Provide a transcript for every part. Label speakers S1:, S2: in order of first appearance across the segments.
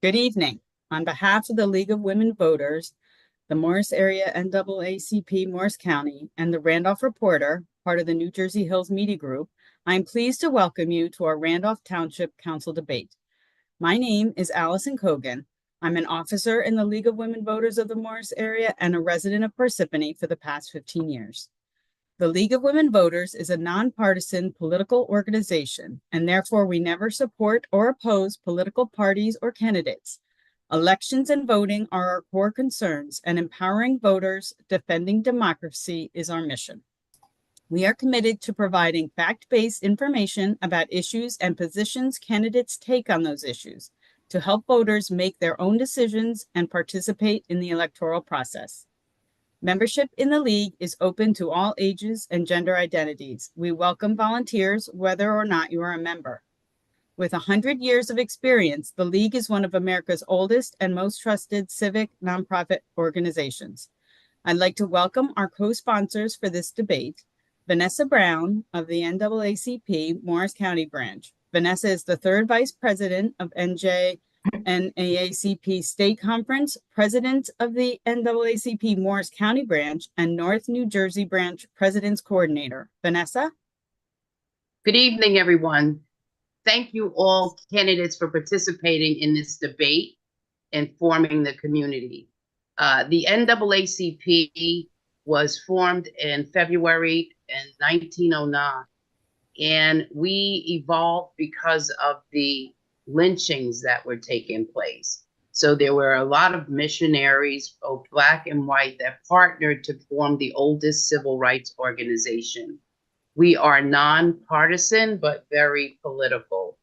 S1: Good evening. On behalf of the League of Women Voters, the Morris Area NAACP Morris County, and the Randolph Reporter, part of the New Jersey Hills Media Group, I am pleased to welcome you to our Randolph Township Council debate. My name is Allison Cogan. I'm an officer in the League of Women Voters of the Morris Area and a resident of Parsippany for the past 15 years. The League of Women Voters is a nonpartisan political organization, and therefore we never support or oppose political parties or candidates. Elections and voting are our core concerns, and empowering voters, defending democracy is our mission. We are committed to providing fact-based information about issues and positions candidates take on those issues to help voters make their own decisions and participate in the electoral process. Membership in the League is open to all ages and gender identities. We welcome volunteers, whether or not you are a member. With 100 years of experience, the League is one of America's oldest and most trusted civic nonprofit organizations. I'd like to welcome our co-sponsors for this debate, Vanessa Brown of the NAACP Morris County Branch. Vanessa is the third vice president of NAACP State Conference, president of the NAACP Morris County Branch, and North New Jersey Branch President's Coordinator. Vanessa?
S2: Good evening, everyone. Thank you all candidates for participating in this debate and forming the community. The NAACP was formed in February in 1909, and we evolved because of the lynchings that were taking place. So there were a lot of missionaries, both Black and white, that partnered to form the oldest civil rights organization. We are nonpartisan, but very political.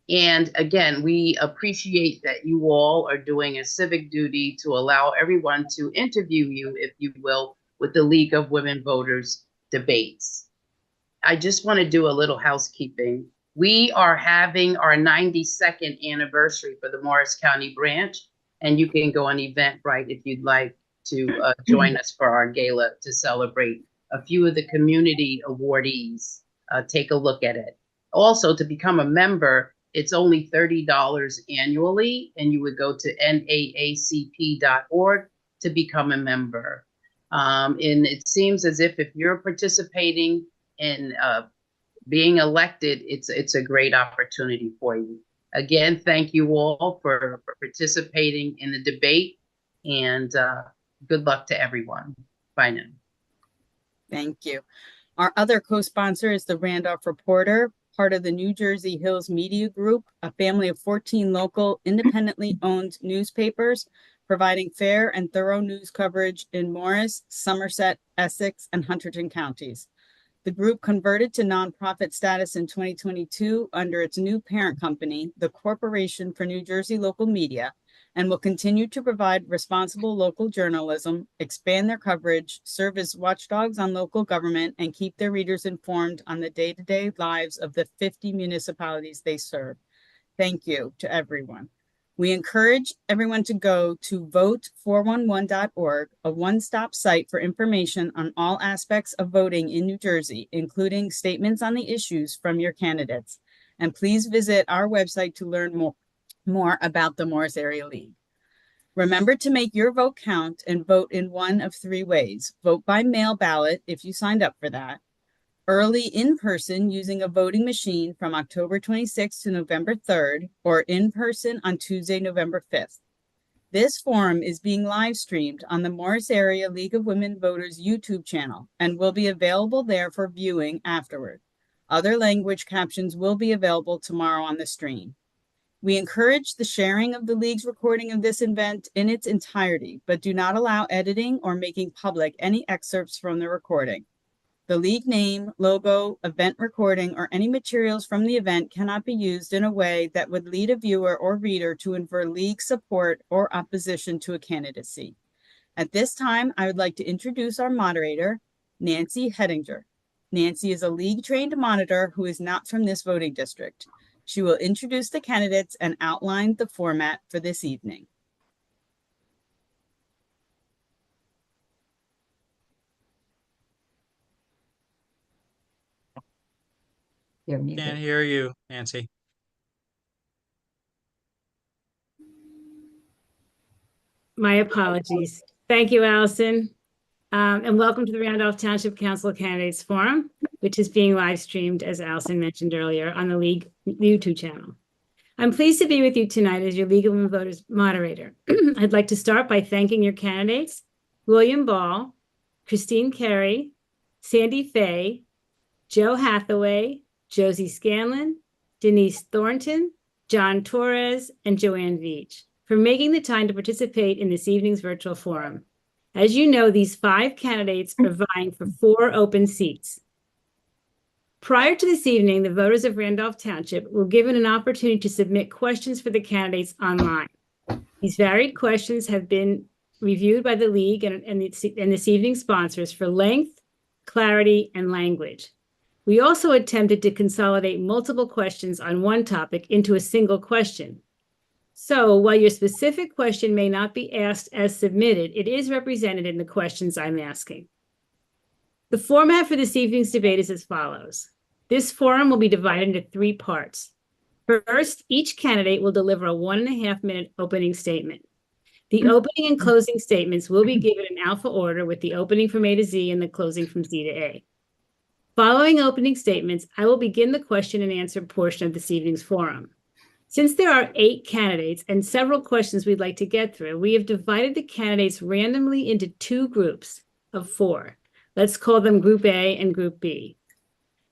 S2: And again, we appreciate that you all are doing a civic duty to allow everyone to interview you, if you will, with the League of Women Voters debates. I just want to do a little housekeeping. We are having our 92nd anniversary for the Morris County branch, and you can go on Eventbrite if you'd like to join us for our gala to celebrate a few of the community awardees. Take a look at it. Also, to become a member, it's only $30 annually, and you would go to naacp.org to become a member. And it seems as if you're participating in being elected, it's a great opportunity for you. Again, thank you all for participating in the debate, and good luck to everyone. Bye now.
S1: Thank you. Our other co-sponsor is the Randolph Reporter, part of the New Jersey Hills Media Group, a family of 14 local, independently owned newspapers, providing fair and thorough news coverage in Morris, Somerset, Essex, and Hunterdon counties. The group converted to nonprofit status in 2022 under its new parent company, the Corporation for New Jersey Local Media, and will continue to provide responsible local journalism, expand their coverage, serve as watchdogs on local government, and keep their readers informed on the day-to-day lives of the 50 municipalities they serve. Thank you to everyone. We encourage everyone to go to vote411.org, a one-stop site for information on all aspects of voting in New Jersey, including statements on the issues from your candidates. And please visit our website to learn more about the Morris Area League. Remember to make your vote count and vote in one of three ways. Vote by mail ballot if you signed up for that. Early in person using a voting machine from October 26th to November 3rd, or in person on Tuesday, November 5th. This forum is being live streamed on the Morris Area League of Women Voters YouTube channel and will be available there for viewing afterward. Other language captions will be available tomorrow on the stream. We encourage the sharing of the League's recording of this event in its entirety, but do not allow editing or making public any excerpts from the recording. The League name, logo, event recording, or any materials from the event cannot be used in a way that would lead a viewer or reader to infer League support or opposition to a candidacy. At this time, I would like to introduce our moderator, Nancy Hedinger. Nancy is a League-trained monitor who is not from this voting district. She will introduce the candidates and outline the format for this evening.
S3: Can't hear you, Nancy. My apologies. Thank you, Allison. And welcome to the Randolph Township Council Candidates Forum, which is being live streamed, as Allison mentioned earlier, on the League YouTube channel. I'm pleased to be with you tonight as your League of Women Voters moderator. I'd like to start by thanking your candidates, William Ball, Christine Carey, Sandy Fay, Joe Hathaway, Josie Scanlon, Denise Thornton, John Torres, and Joanne Veach, for making the time to participate in this evening's virtual forum. As you know, these 5 candidates are vying for 4 open seats. Prior to this evening, the voters of Randolph Township were given an opportunity to submit questions for the candidates online. These varied questions have been reviewed by the League and this evening's sponsors for length, clarity, and language. We also attempted to consolidate multiple questions on one topic into a single question. So while your specific question may not be asked as submitted, it is represented in the questions I'm asking. The format for this evening's debate is as follows. This forum will be divided into 3 parts. First, each candidate will deliver a 1.5-minute opening statement. The opening and closing statements will be given in alpha order, with the opening from A to Z and the closing from Z to A. Following opening statements, I will begin the question and answer portion of this evening's forum. Since there are 8 candidates and several questions we'd like to get through, we have divided the candidates randomly into 2 groups of 4. Let's call them Group A and Group B.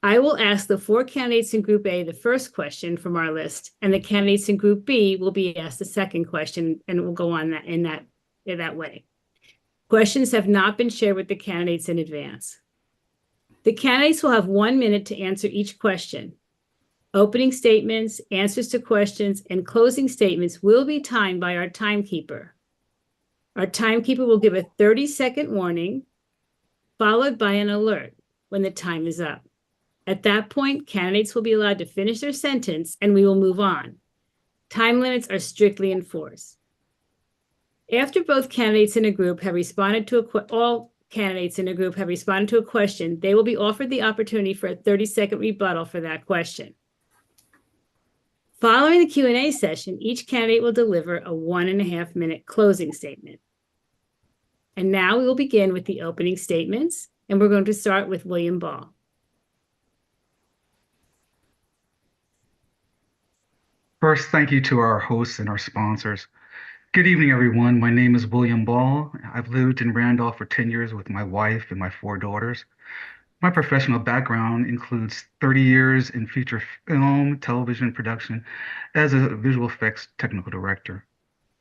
S3: I will ask the 4 candidates in Group A the first question from our list, and the candidates in Group B will be asked the second question, and we'll go on in that way. Questions have not been shared with the candidates in advance. The candidates will have 1 minute to answer each question. Opening statements, answers to questions, and closing statements will be timed by our timekeeper. Our timekeeper will give a 30-second warning, followed by an alert when the time is up. At that point, candidates will be allowed to finish their sentence, and we will move on. Time limits are strictly enforced. After both candidates in a group have responded to all candidates in a group have responded to a question, they will be offered the opportunity for a 30-second rebuttal for that question. Following the Q&A session, each candidate will deliver a 1.5-minute closing statement. And now we will begin with the opening statements, and we're going to start with William Ball.
S4: First, thank you to our hosts and our sponsors. Good evening, everyone. My name is William Ball. I've lived in Randolph for 10 years with my wife and my 4 daughters. My professional background includes 30 years in feature film, television production as a visual effects technical director.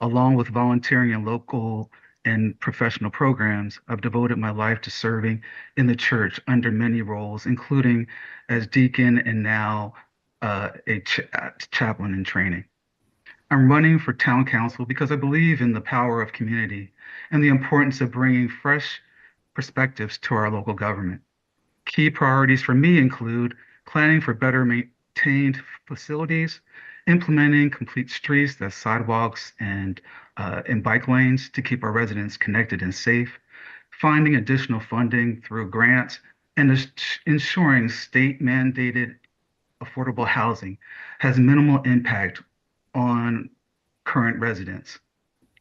S4: Along with volunteering in local and professional programs, I've devoted my life to serving in the church under many roles, including as deacon and now a chaplain in training. I'm running for town council because I believe in the power of community and the importance of bringing fresh perspectives to our local government. Key priorities for me include planning for better maintained facilities, implementing complete streets, that's sidewalks and bike lanes to keep our residents connected and safe, finding additional funding through grants, and ensuring state-mandated affordable housing has minimal impact on current residents.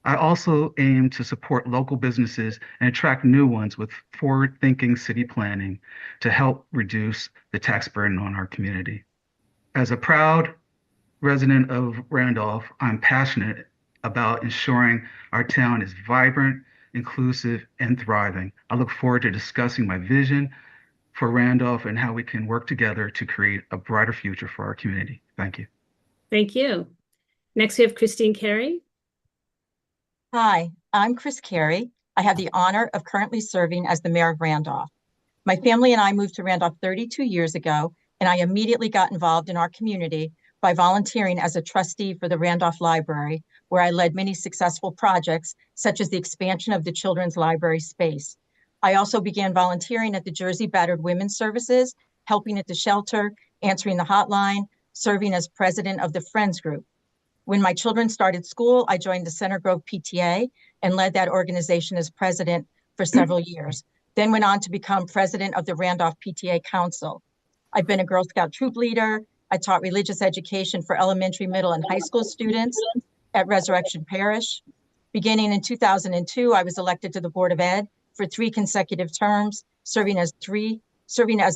S4: I also aim to support local businesses and attract new ones with forward-thinking city planning to help reduce the tax burden on our community. As a proud resident of Randolph, I'm passionate about ensuring our town is vibrant, inclusive, and thriving. I look forward to discussing my vision for Randolph and how we can work together to create a brighter future for our community. Thank you.
S3: Thank you. Next, we have Christine Carey.
S5: Hi, I'm Chris Carey. I have the honor of currently serving as the mayor of Randolph. My family and I moved to Randolph 32 years ago, and I immediately got involved in our community by volunteering as a trustee for the Randolph Library, where I led many successful projects, such as the expansion of the children's library space. I also began volunteering at the Jersey Battered Women's Services, helping at the shelter, answering the hotline, serving as president of the Friends Group. When my children started school, I joined the Center Grove PTA and led that organization as president for several years, then went on to become president of the Randolph PTA Council. I've been a Girl Scout troop leader. I taught religious education for elementary, middle, and high school students at Resurrection Parish. Beginning in 2002, I was elected to the Board of Ed for 3 consecutive terms, serving as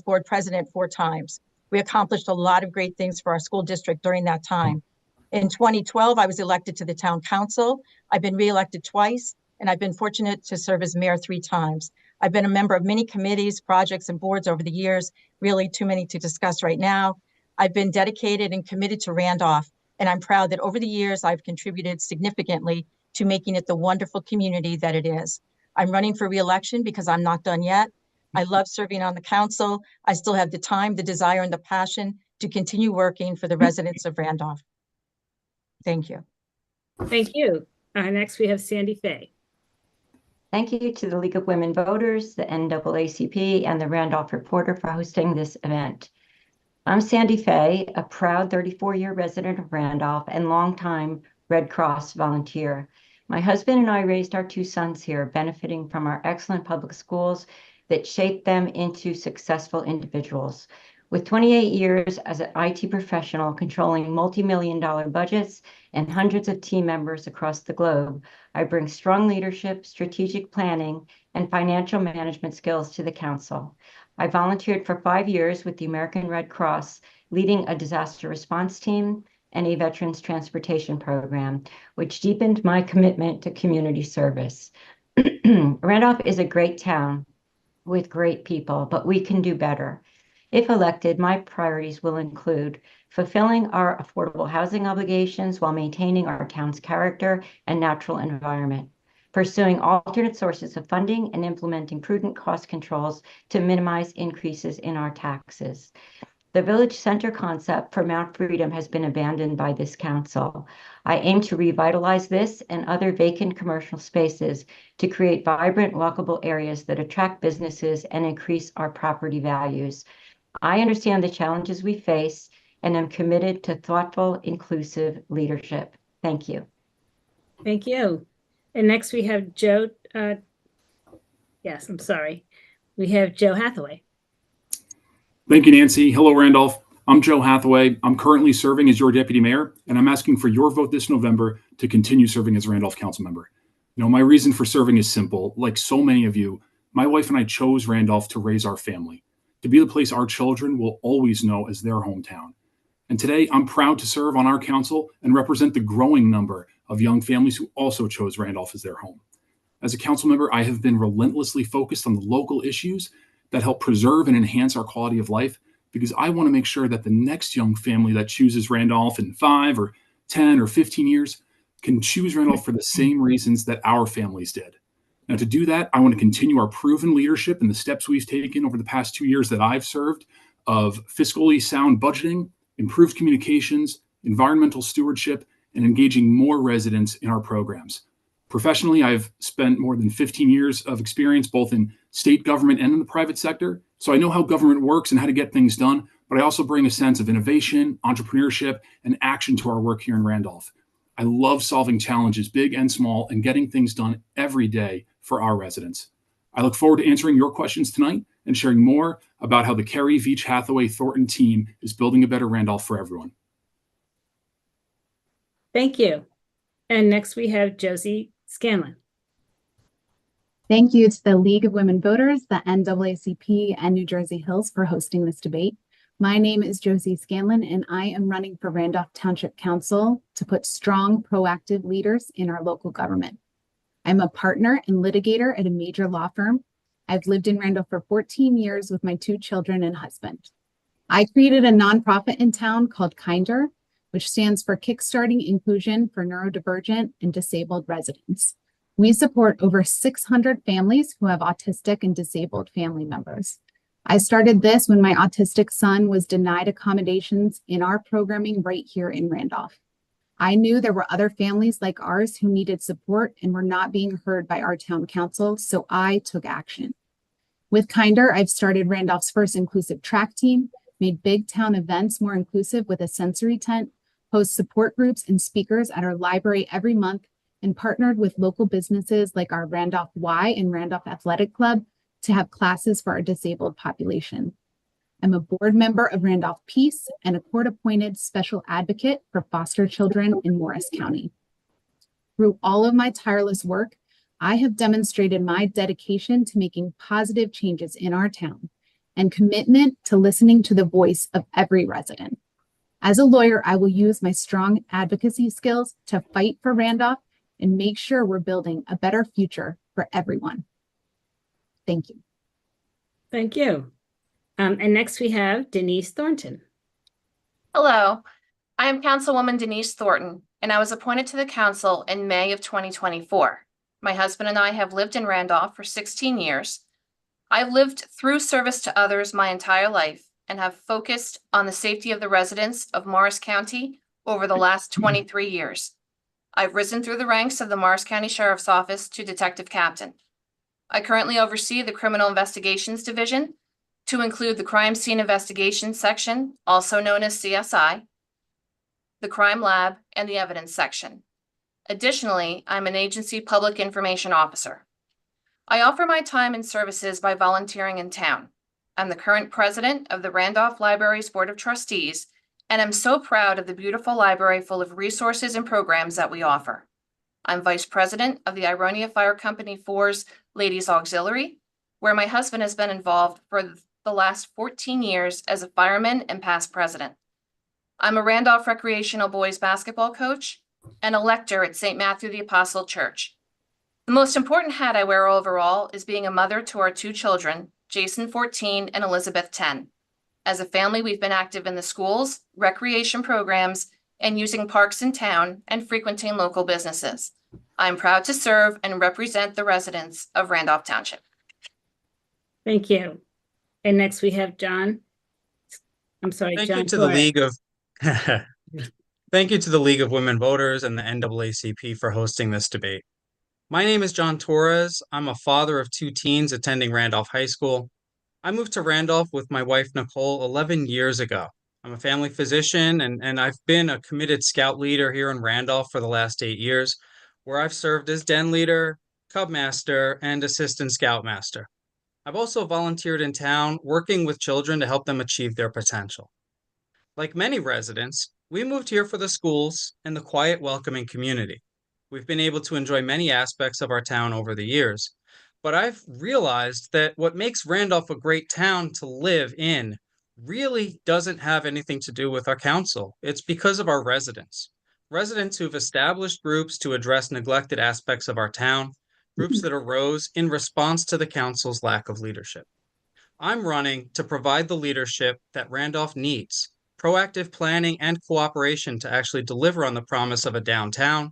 S5: board president 4 times. We accomplished a lot of great things for our school district during that time. In 2012, I was elected to the town council. I've been reelected twice, and I've been fortunate to serve as mayor 3 times. I've been a member of many committees, projects, and boards over the years, really too many to discuss right now. I've been dedicated and committed to Randolph, and I'm proud that over the years, I've contributed significantly to making it the wonderful community that it is. I'm running for reelection because I'm not done yet. I love serving on the council. I still have the time, the desire, and the passion to continue working for the residents of Randolph. Thank you.
S3: Thank you. Next, we have Sandy Fay.
S6: Thank you to the League of Women Voters, the NAACP, and the Randolph Reporter for hosting this event. I'm Sandy Fay, a proud 34-year resident of Randolph and longtime Red Cross volunteer. My husband and I raised our 2 sons here, benefiting from our excellent public schools that shaped them into successful individuals. With 28 years as an IT professional controlling multi-million-dollar budgets and hundreds of team members across the globe, I bring strong leadership, strategic planning, and financial management skills to the council. I volunteered for 5 years with the American Red Cross, leading a disaster response team and a veterans transportation program, which deepened my commitment to community service. Randolph is a great town with great people, but we can do better. If elected, my priorities will include fulfilling our affordable housing obligations while maintaining our town's character and natural environment, pursuing alternate sources of funding, and implementing prudent cost controls to minimize increases in our taxes. The Village Center concept for Mount Freedom has been abandoned by this council. I aim to revitalize this and other vacant commercial spaces to create vibrant, walkable areas that attract businesses and increase our property values. I understand the challenges we face and am committed to thoughtful, inclusive leadership. Thank you.
S3: Thank you. And next we have Joe. We have Joe Hathaway.
S7: Thank you, Nancy. Hello, Randolph. I'm Joe Hathaway. I'm currently serving as your deputy mayor, and I'm asking for your vote this November to continue serving as Randolph council member. My reason for serving is simple. Like so many of you, my wife and I chose Randolph to raise our family, to be the place our children will always know as their hometown. And today, I'm proud to serve on our council and represent the growing number of young families who also chose Randolph as their home. As a council member, I have been relentlessly focused on the local issues that help preserve and enhance our quality of life, because I want to make sure that the next young family that chooses Randolph in 5 or 10 or 15 years can choose Randolph for the same reasons that our families did. Now, to do that, I want to continue our proven leadership and the steps we've taken over the past 2 years that I've served of fiscally sound budgeting, improved communications, environmental stewardship, and engaging more residents in our programs. Professionally, I've spent more than 15 years of experience both in state government and in the private sector, so I know how government works and how to get things done, but I also bring a sense of innovation, entrepreneurship, and action to our work here in Randolph. I love solving challenges, big and small, and getting things done every day for our residents. I look forward to answering your questions tonight and sharing more about how the Carey, Veach, Hathaway, Thornton team is building a better Randolph for everyone.
S3: Thank you. And next we have Josie Scanlon.
S8: Thank you to the League of Women Voters, the NAACP, and New Jersey Hills for hosting this debate. My name is Josie Scanlon, and I am running for Randolph Township Council to put strong, proactive leaders in our local government. I'm a partner and litigator at a major law firm. I've lived in Randolph for 14 years with my 2 children and husband. I created a nonprofit in town called Kinder, which stands for Kickstarting Inclusion for Neurodivergent and Disabled Residents. We support over 600 families who have autistic and disabled family members. I started this when my autistic son was denied accommodations in our programming right here in Randolph. I knew there were other families like ours who needed support and were not being heard by our town council, so I took action. With Kinder, I've started Randolph's first inclusive track team, made big town events more inclusive with a sensory tent, host support groups and speakers at our library every month, and partnered with local businesses like our Randolph Y and Randolph Athletic Club to have classes for our disabled population. I'm a board member of Randolph Peace and a court-appointed special advocate for foster children in Morris County. Through all of my tireless work, I have demonstrated my dedication to making positive changes in our town and commitment to listening to the voice of every resident. As a lawyer, I will use my strong advocacy skills to fight for Randolph and make sure we're building a better future for everyone. Thank you.
S3: Thank you. And next we have Denise Thornton.
S9: Hello, I am Councilwoman Denise Thornton, and I was appointed to the council in May of 2024. My husband and I have lived in Randolph for 16 years. I've lived through service to others my entire life and have focused on the safety of the residents of Morris County over the last 23 years. I've risen through the ranks of the Morris County Sheriff's Office to Detective Captain. I currently oversee the Criminal Investigations Division, to include the Crime Scene Investigations Section, also known as CSI, the Crime Lab, and the Evidence Section. Additionally, I'm an agency public information officer. I offer my time and services by volunteering in town. I'm the current president of the Randolph Library's Board of Trustees, and I'm so proud of the beautiful library full of resources and programs that we offer. I'm vice president of the Ironia Fire Company 4's Ladies Auxiliary, where my husband has been involved for the last 14 years as a fireman and past president. I'm a Randolph recreational boys basketball coach and a lector at St. Matthew the Apostle Church. The most important hat I wear overall is being a mother to our two children, Jason 14 and Elizabeth 10. As a family, we've been active in the schools, recreation programs, and using parks in town and frequenting local businesses. I'm proud to serve and represent the residents of Randolph Township.
S3: Thank you. And next we have John. I'm sorry,
S10: Thank
S3: John
S10: you to the
S3: Torres.
S10: League of Thank you to the League of Women Voters and the NAACP for hosting this debate. My name is John Torres. I'm a father of two teens attending Randolph High School. I moved to Randolph with my wife, Nicole, 11 years ago. I'm a family physician and I've been a committed scout leader here in Randolph for the last 8 years, where I've served as den leader, cub master, and assistant scoutmaster. I've also volunteered in town working with children to help them achieve their potential. Like many residents, we moved here for the schools and the quiet, welcoming community. We've been able to enjoy many aspects of our town over the years, but I've realized that what makes Randolph a great town to live in really doesn't have anything to do with our council. It's because of our residents. Residents who've established groups to address neglected aspects of our town, groups that arose in response to the council's lack of leadership. I'm running to provide the leadership that Randolph needs, proactive planning and cooperation to actually deliver on the promise of a downtown,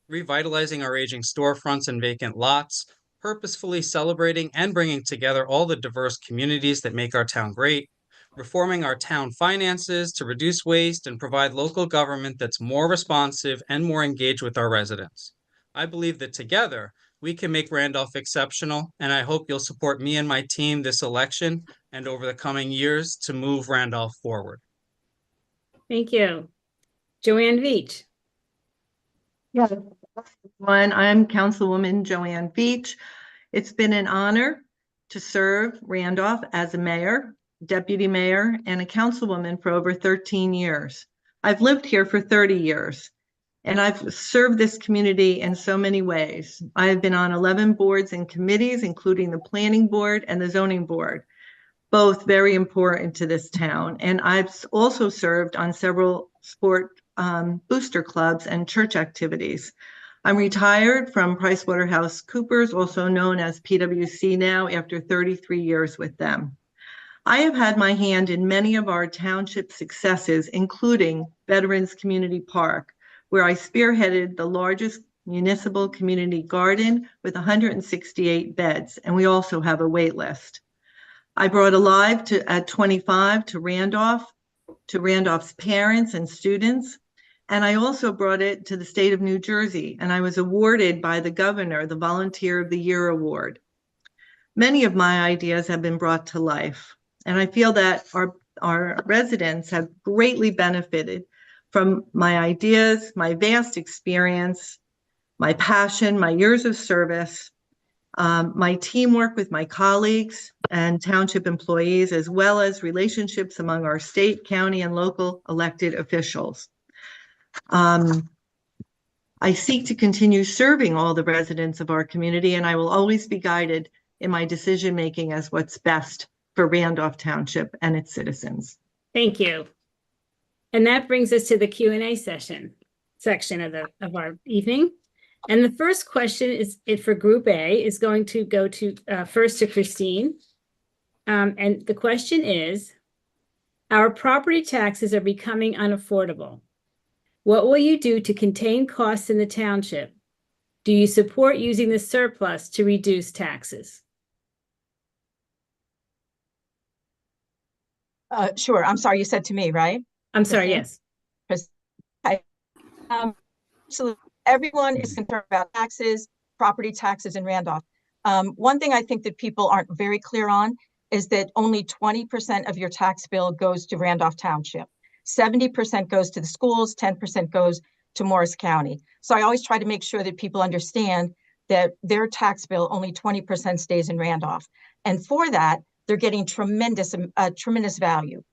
S10: revitalizing our aging storefronts and vacant lots, purposefully celebrating and bringing together all the diverse communities that make our town great, reforming our town finances to reduce waste and provide local government that's more responsive and more engaged with our residents. I believe that together, we can make Randolph exceptional, and I hope you'll support me and my team this election and over the coming years to move Randolph forward.
S3: Thank you. Joanne Veach.
S11: Yeah, everyone. I'm Councilwoman Joanne Veach. It's been an honor to serve Randolph as a mayor, deputy mayor, and a councilwoman for over 13 years. I've lived here for 30 years, and I've served this community in so many ways. I have been on 11 boards and committees, including the Planning Board and the Zoning Board, both very important to this town. And I've also served on several sport booster clubs and church activities. I'm retired from PricewaterhouseCoopers, also known as PwC now, after 33 years with them. I have had my hand in many of our township successes, including Veterans Community Park, where I spearheaded the largest municipal community garden with 168 beds, and we also have a wait list. I brought Alive at 25 to Randolph's parents and students, and I also brought it to the state of New Jersey, and I was awarded by the governor the Volunteer of the Year Award. Many of my ideas have been brought to life, and I feel that our residents have greatly benefited from my ideas, my vast experience, my passion, my years of service, my teamwork with my colleagues and township employees, as well as relationships among our state, county, and local elected officials. I seek to continue serving all the residents of our community, and I will always be guided in my decision-making as what's best for Randolph Township and its citizens.
S3: Thank you. And that brings us to the Q&A section of our evening. And the first question is for Group A is going to go to first to Christine. And the question is, our property taxes are becoming unaffordable. What will you do to contain costs in the township? Do you support using the surplus to reduce taxes?
S5: Sure. I'm sorry, you said to me, right?
S3: I'm sorry,
S5: Christine?
S3: yes.
S5: Okay. Absolutely. Everyone is concerned about taxes, property taxes in Randolph. One thing I think that people aren't very clear on is that only 20% of your tax bill goes to Randolph Township. 70% goes to the schools, 10% goes to Morris County. So I always try to make sure that people understand that their tax bill, only 20% stays in Randolph. And for that, they're getting tremendous value.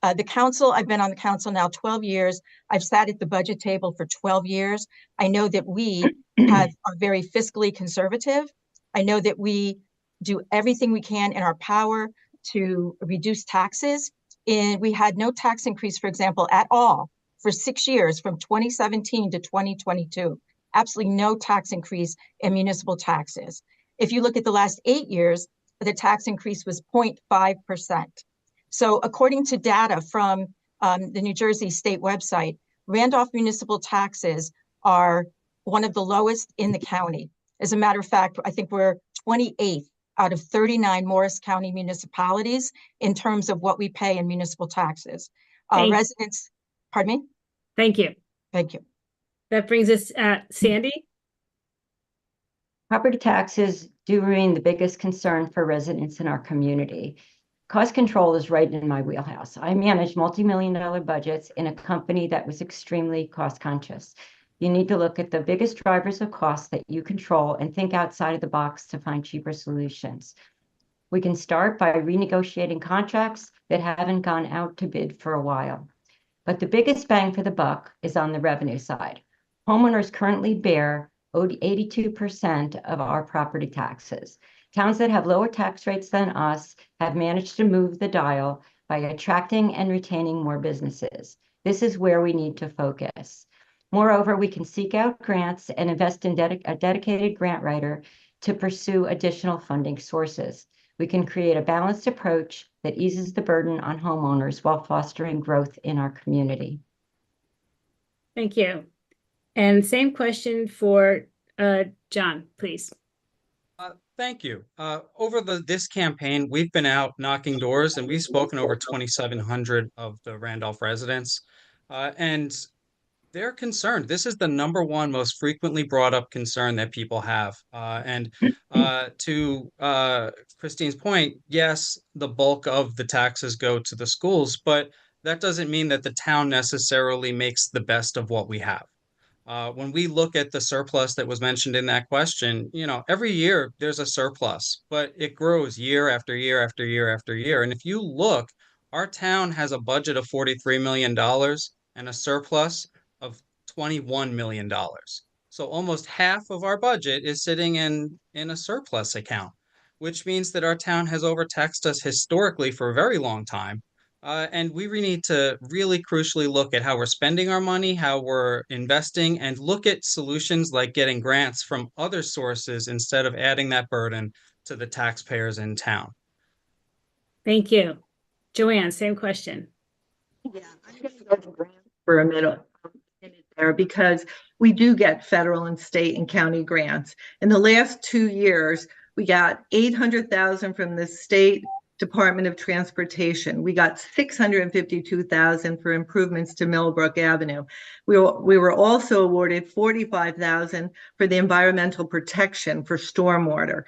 S5: The council, I've been on the council now 12 years. I've sat at the budget table for 12 years. I know that we are very fiscally conservative. I know that we do everything we can in our power to reduce taxes. And we had no tax increase, for example, at all for 6 years from 2017 to 2022. Absolutely no tax increase in municipal taxes. If you look at the last 8 years, the tax increase was 0.5%. So according to data from the New Jersey state website, Randolph municipal taxes are one of the lowest in the county. As a matter of fact, I think we're 28th out of 39 Morris County municipalities in terms of what we pay in municipal taxes. Residents, pardon me?
S3: Thank you.
S5: Thank you.
S3: That brings us, Sandy.
S6: Property taxes do remain the biggest concern for residents in our community. Cost control is right in my wheelhouse. I manage multi-million-dollar budgets in a company that was extremely cost conscious. You need to look at the biggest drivers of costs that you control and think outside of the box to find cheaper solutions. We can start by renegotiating contracts that haven't gone out to bid for a while. But the biggest bang for the buck is on the revenue side. Homeowners currently bear 82% of our property taxes. Towns that have lower tax rates than us have managed to move the dial by attracting and retaining more businesses. This is where we need to focus. Moreover, we can seek out grants and invest in a dedicated grant writer to pursue additional funding sources. We can create a balanced approach that eases the burden on homeowners while fostering growth in our community.
S3: Thank you. And same question for John, please.
S10: Thank you. Over this campaign, we've been out knocking doors and we've spoken over 2,700 of the Randolph residents. And they're concerned. This is the number one most frequently brought up concern that people have. To Christine's point, yes, the bulk of the taxes go to the schools, but that doesn't mean that the town necessarily makes the best of what we have. When we look at the surplus that was mentioned in that question, every year there's a surplus, but it grows year after year after year after year. And if you look, our town has a budget of $43 million and a surplus of $21 million. So almost half of our budget is sitting in a surplus account, which means that our town has overtaxed us historically for a very long time. And we need to really crucially look at how we're spending our money, how we're investing, and look at solutions like getting grants from other sources instead of adding that burden to the taxpayers in town.
S3: Thank you. Joanne, same question.
S11: Yeah, I'm going to go to grants for a minute there because we do get federal and state and county grants. In the last 2 years, we got $800,000 from the state Department of Transportation. We got $652,000 for improvements to Millbrook Avenue. We were also awarded $45,000 for the environmental protection for stormwater.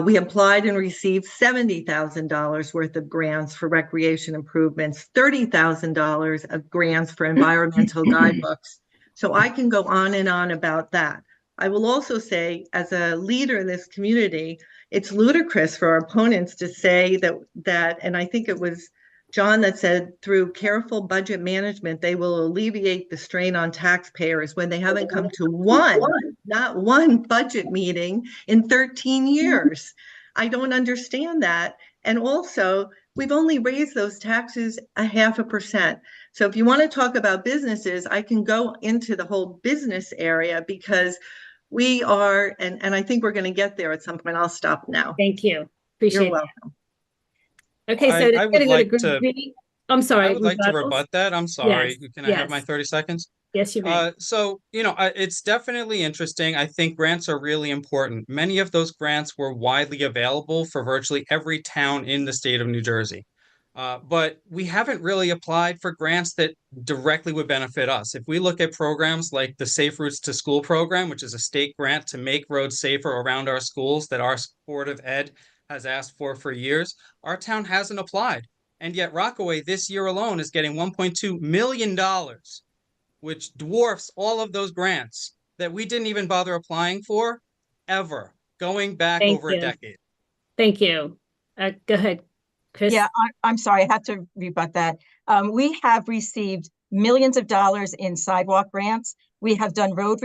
S11: We applied and received $70,000 worth of grants for recreation improvements, $30,000 of grants for environmental guidebooks. So I can go on and on about that. I will also say, as a leader in this community, it's ludicrous for our opponents to say that, and I think it was John, that said through careful budget management, they will alleviate the strain on taxpayers when they haven't come to not one budget meeting in 13 years. I don't understand that. And also, we've only raised those taxes 0.5%. So if you want to talk about businesses, I can go into the whole business area because we are, and I think we're going to get there at some point. I'll stop now.
S3: Thank you. Appreciate
S11: You're
S3: it.
S11: welcome.
S3: Okay, so
S10: I
S3: that's
S10: would
S3: gonna go to
S10: like
S3: group
S10: to-
S3: B. I'm sorry.
S10: I would like to
S3: rebuttals?
S10: rebut that. I'm sorry. Can I have my
S3: yes.
S10: 30 seconds?
S3: Yes, you may.
S10: So, it's definitely interesting. I think grants are really important. Many of those grants were widely available for virtually every town in the state of New Jersey. But we haven't really applied for grants that directly would benefit us. If we look at programs like the Safe Routes to School program, which is a state grant to make roads safer around our schools that our Board of Ed has asked for years, our town hasn't applied. And yet Rockaway this year alone is getting $1.2 million, which dwarfs all of those grants that we didn't even bother applying for ever, going back
S3: Thank
S10: over
S3: you.
S10: a decade.
S3: Thank you. Go ahead, Chris.
S5: Yeah, I'm sorry, I have to rebut that. We have received millions of dollars in sidewalk grants. We have done road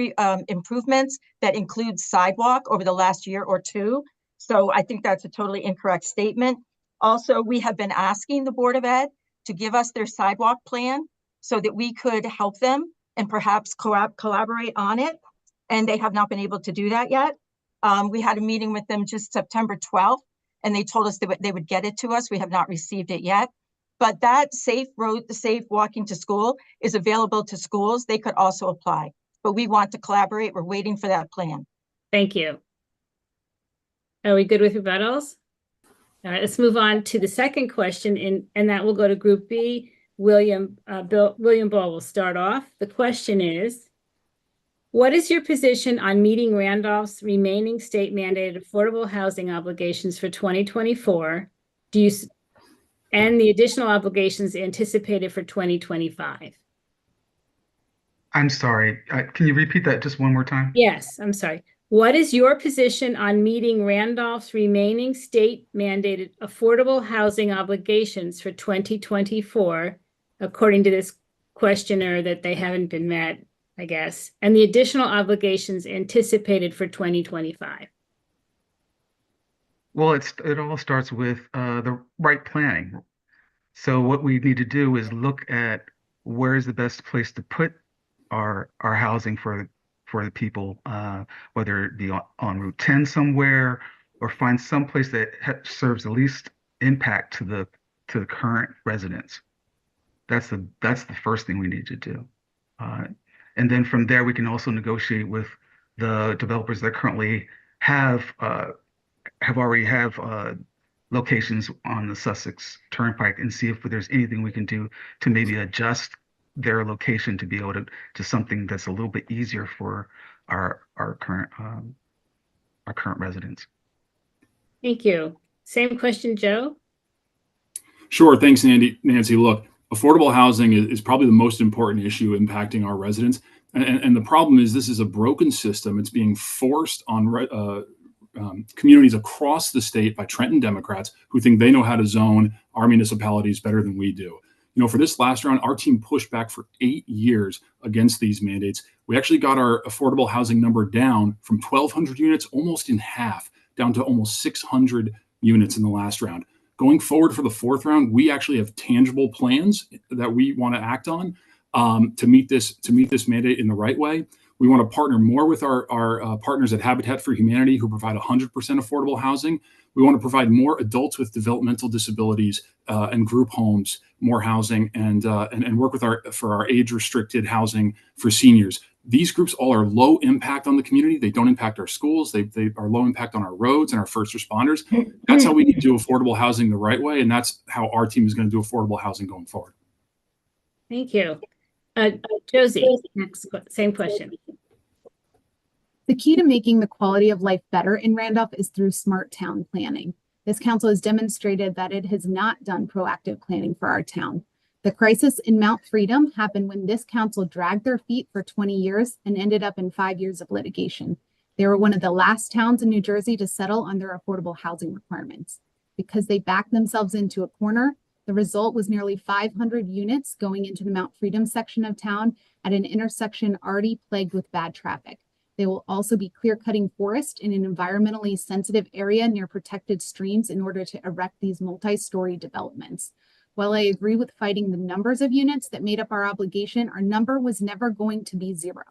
S5: improvements that include sidewalk over the last year or two. So I think that's a totally incorrect statement. Also, we have been asking the Board of Ed to give us their sidewalk plan so that we could help them and perhaps collaborate on it. And they have not been able to do that yet. We had a meeting with them just September 12th. And they told us they would get it to us. We have not received it yet. But that safe road, the safe walking to school is available to schools. They could also apply. But we want to collaborate. We're waiting for that plan.
S3: Thank you. Are we good with rebuttals? All right, let's move on to the second question, and that will go to Group B. William Ball will start off. The question is, what is your position on meeting Randolph's remaining state mandated affordable housing obligations for 2024? And the additional obligations anticipated for 2025?
S4: I'm sorry. Can you repeat that just one more time?
S3: Yes, I'm sorry. What is your position on meeting Randolph's remaining state mandated affordable housing obligations for 2024, according to this questionnaire that they haven't been met, I guess, and the additional obligations anticipated for 2025?
S4: Well, it all starts with the right planning. So what we need to do is look at where is the best place to put our housing for the people, whether it be on Route 10 somewhere, or find some place that serves the least impact to the current residents. That's the first thing we need to do. And then from there, we can also negotiate with the developers that currently already have locations on the Sussex Turnpike and see if there's anything we can do to maybe adjust their location to be able to something that's a little bit easier for our current residents.
S3: Thank you. Same question, Joe?
S7: Sure. Thanks, Nancy. Look, affordable housing is probably the most important issue impacting our residents. And the problem is this is a broken system. It's being forced on communities across the state by Trenton Democrats who think they know how to zone our municipalities better than we do. For this last round, our team pushed back for 8 years against these mandates. We actually got our affordable housing number down from 1,200 units, almost in half, down to almost 600 units in the last round. Going forward for the fourth round, we actually have tangible plans that we want to act on to meet this mandate in the right way. We want to partner more with our partners at Habitat for Humanity, who provide 100% affordable housing. We want to provide more adults with developmental disabilities and group homes, more housing, and work with our age-restricted housing for seniors. These groups all are low impact on the community. They don't impact our schools. They are low impact on our roads and our first responders. That's how we need to do affordable housing the right way, and that's how our team is going to do affordable housing going forward.
S3: Thank you. Josie, same question.
S8: The key to making the quality of life better in Randolph is through smart town planning. This council has demonstrated that it has not done proactive planning for our town. The crisis in Mount Freedom happened when this council dragged their feet for 20 years and ended up in 5 years of litigation. They were one of the last towns in New Jersey to settle on their affordable housing requirements. Because they backed themselves into a corner, The result was nearly 500 units going into the Mount Freedom section of town at an intersection already plagued with bad traffic. They will also be clear-cutting forest in an environmentally sensitive area near protected streams in order to erect these multi-story developments. While I agree with fighting the numbers of units that made up our obligation, our number was never going to be zero.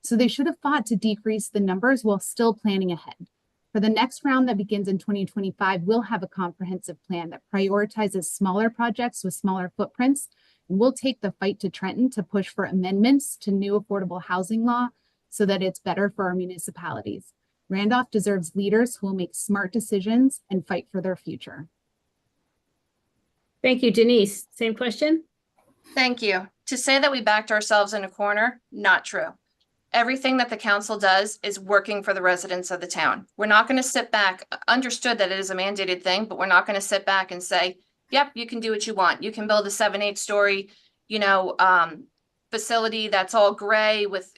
S8: So they should have fought to decrease the numbers while still planning ahead. For the next round that begins in 2025, we'll have a comprehensive plan that prioritizes smaller projects with smaller footprints. And we'll take the fight to Trenton to push for amendments to new affordable housing law so that it's better for our municipalities. Randolph deserves leaders who will make smart decisions and fight for their future.
S3: Thank you, Denise. Same question?
S9: Thank you. To say that we backed ourselves in a corner, not true. Everything that the council does is working for the residents of the town. We're not going to sit back, understood that it is a mandated thing, but we're not going to sit back and say, yep, you can do what you want. You can build a 7-8 story, facility that's all gray with,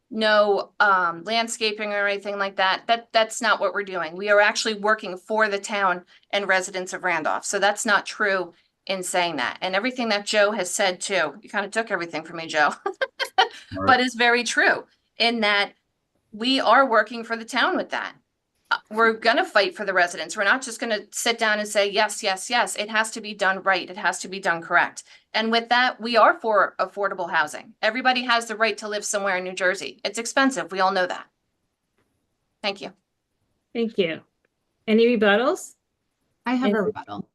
S9: no landscaping or anything like that. That's not what we're doing. We are actually working for the town and residents of Randolph. So that's not true in saying that. And everything that Joe has said too, you kind of took everything from me, Joe, but it's very true in that we are working for the town with that. We're going to fight for the residents. We're not just going to sit down and say, yes, yes, yes. It has to be done right. It has to be done correct. And with that, we are for affordable housing. Everybody has the right to live somewhere in New Jersey. It's expensive. We all know that. Thank you.
S3: Thank you. Any rebuttals?
S8: I have a rebuttal.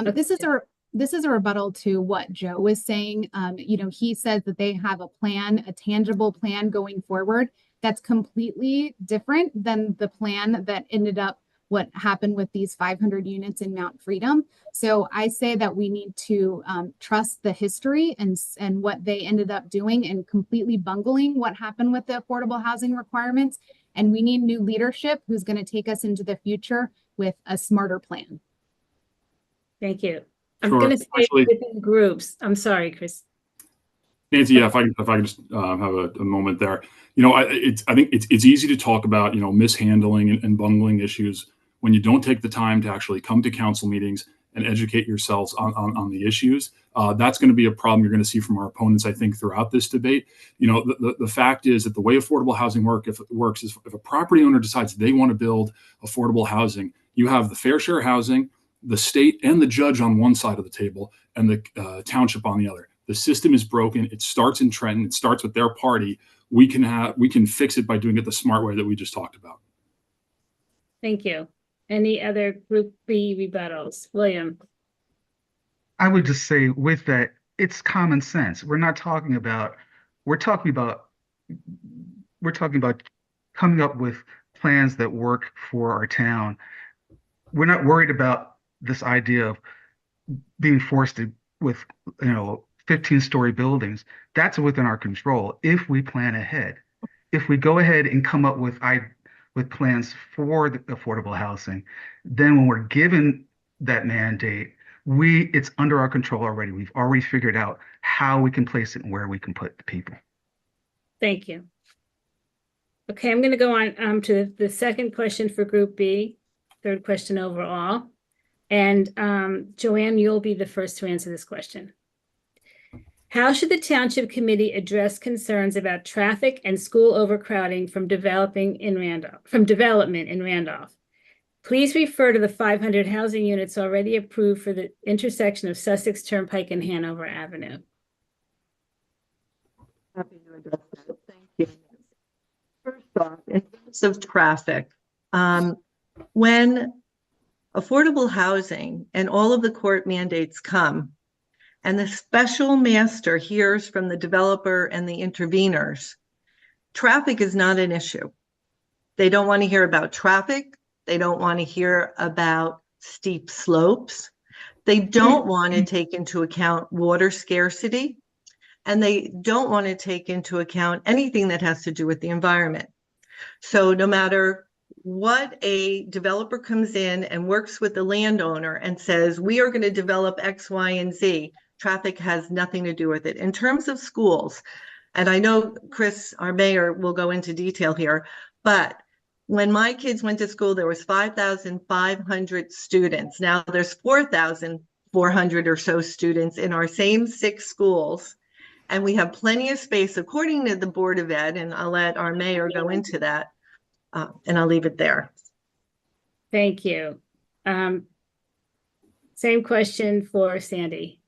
S8: This is a rebuttal to what Joe was saying. He says that they have a plan, a tangible plan going forward. That's completely different than the plan that ended up what happened with these 500 units in Mount Freedom. So I say that we need to trust the history and what they ended up doing and completely bungling what happened with the affordable housing requirements. And we need new leadership who's going to take us into the future with a smarter plan.
S3: Thank you. I'm
S7: Sure.
S3: going to stay within groups. I'm sorry, Chris.
S7: Nancy, yeah, if I can just have a moment there. I think it's easy to talk about, mishandling and bungling issues when you don't take the time to actually come to council meetings and educate yourselves on the issues. That's going to be a problem you're going to see from our opponents, I think, throughout this debate. The fact is that the way affordable housing works is if a property owner decides they want to build affordable housing, you have the fair share housing, the state and the judge on one side of the table, and the township on the other. The system is broken. It starts in Trenton. It starts with their party. We can fix it by doing it the smart way that we just talked about.
S3: Thank you. Any other Group B rebuttals? William.
S4: I would just say with that, it's common sense. We're talking about coming up with plans that work for our town. We're not worried about this idea of being forced to with 15-story buildings. That's within our control if we plan ahead. If we go ahead and come up with plans for the affordable housing, then when we're given that mandate, it's under our control already. We've already figured out how we can place it and where we can put the people.
S3: Thank you. Okay, I'm going to go on to the second question for Group B, third question overall. And Joanne, you'll be the first to answer this question. How should the Township Committee address concerns about traffic and school overcrowding from development in Randolph? Please refer to the 500 housing units already approved for the intersection of Sussex Turnpike and Hanover Avenue.
S11: Happy to address that. Thank you. First off, in terms of traffic, when affordable housing and all of the court mandates come, and the special master hears from the developer and the interveners, traffic is not an issue. They don't want to hear about traffic. They don't want to hear about steep slopes. They don't want to take into account water scarcity. And they don't want to take into account anything that has to do with the environment. So no matter what a developer comes in and works with the landowner and says, we are going to develop X, Y, and Z, traffic has nothing to do with it. In terms of schools, and I know Chris, our mayor, will go into detail here, but when my kids went to school, there was 5,500 students. Now there's 4,000 400 or so students in our same 6 schools. And we have plenty of space according to the Board of Ed, and I'll let our mayor go into that. And I'll leave it there.
S3: Thank you. Same question for Sandy.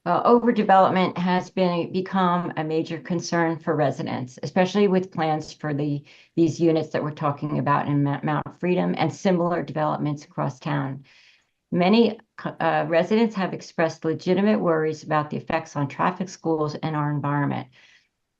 S6: Overdevelopment has become a major concern for residents, especially with plans for these units that we're talking about in Mount Freedom and similar developments across town. Many residents have expressed legitimate worries about the effects on traffic, schools, and our environment.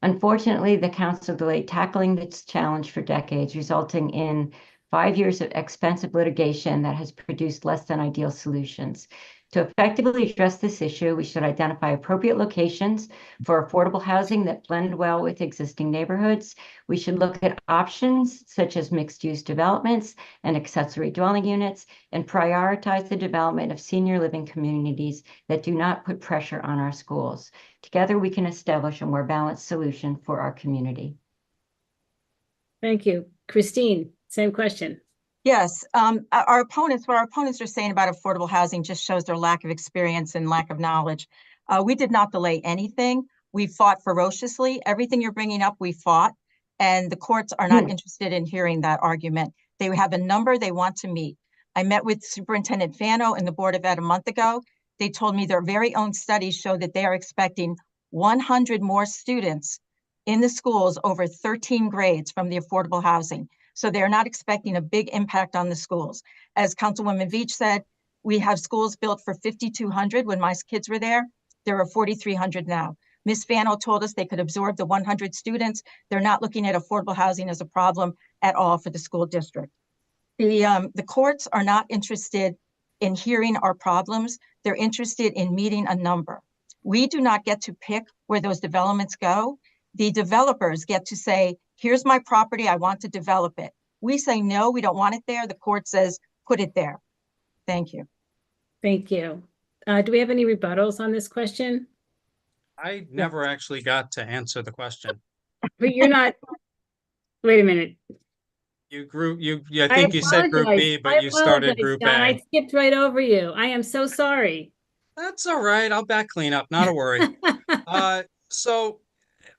S6: Unfortunately, the council delayed tackling this challenge for decades, resulting in 5 years of expensive litigation that has produced less than ideal solutions. To effectively address this issue, we should identify appropriate locations for affordable housing that blend well with existing neighborhoods. We should look at options such as mixed-use developments and accessory dwelling units, and prioritize the development of senior living communities that do not put pressure on our schools. Together, we can establish a more balanced solution for our community.
S3: Thank you. Christine, same question.
S5: Yes, what our opponents are saying about affordable housing just shows their lack of experience and lack of knowledge. We did not delay anything. We fought ferociously. Everything you're bringing up, we fought, and the courts are not interested in hearing that argument. They have a number they want to meet. I met with Superintendent Fano and the Board of Ed a month ago. They told me their very own studies show that they are expecting 100 more students in the schools over 13 grades from the affordable housing. So they're not expecting a big impact on the schools. As Councilwoman Veach said, we have schools built for 5,200 when my kids were there. There are 4,300 now. Ms. Fano told us they could absorb the 100 students. They're not looking at affordable housing as a problem at all for the school district. The courts are not interested in hearing our problems. They're interested in meeting a number. We do not get to pick where those developments go. The developers get to say, here's my property, I want to develop it. We say, no, we don't want it there. The court says, put it there. Thank you.
S3: Thank you. Do we have any rebuttals on this question?
S10: I never actually got to answer the question.
S3: But you're not, wait a minute.
S10: I think you said Group B, but you started Group
S3: John.
S10: A.
S3: I skipped right over you. I am so sorry.
S10: That's all right. I'll back clean up. Not a worry. So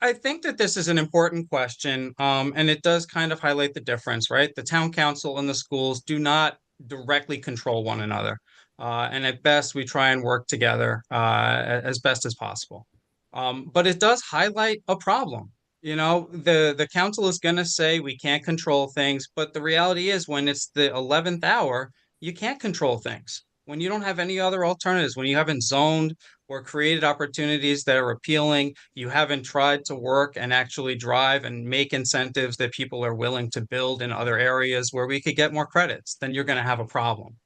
S10: I think that this is an important question, and it does kind of highlight the difference, right? The town council and the schools do not directly control one another. And at best, we try and work together as best as possible. But it does highlight a problem. You know, the council is going to say we can't control things, but the reality is when it's the 11th hour, you can't control things. When you don't have any other alternatives, when you haven't zoned or created opportunities that are appealing, you haven't tried to work and actually drive and make incentives that people are willing to build in other areas where we could get more credits, then you're going to have a problem.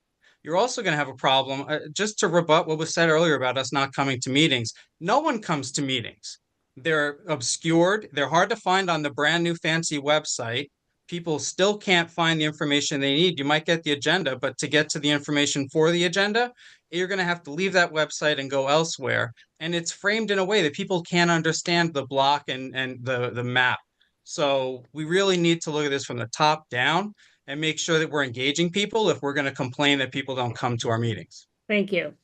S10: You're also going to have a problem, just to rebut what was said earlier about us not coming to meetings. No one comes to meetings. They're obscured. They're hard to find on the brand new fancy website. People still can't find the information they need. You might get the agenda, but to get to the information for the agenda, you're going to have to leave that website and go elsewhere. And it's framed in a way that people can't understand the block and the map. So we really need to look at this from the top down and make sure that we're engaging people if we're going to complain that people don't come to our meetings.
S3: Thank you.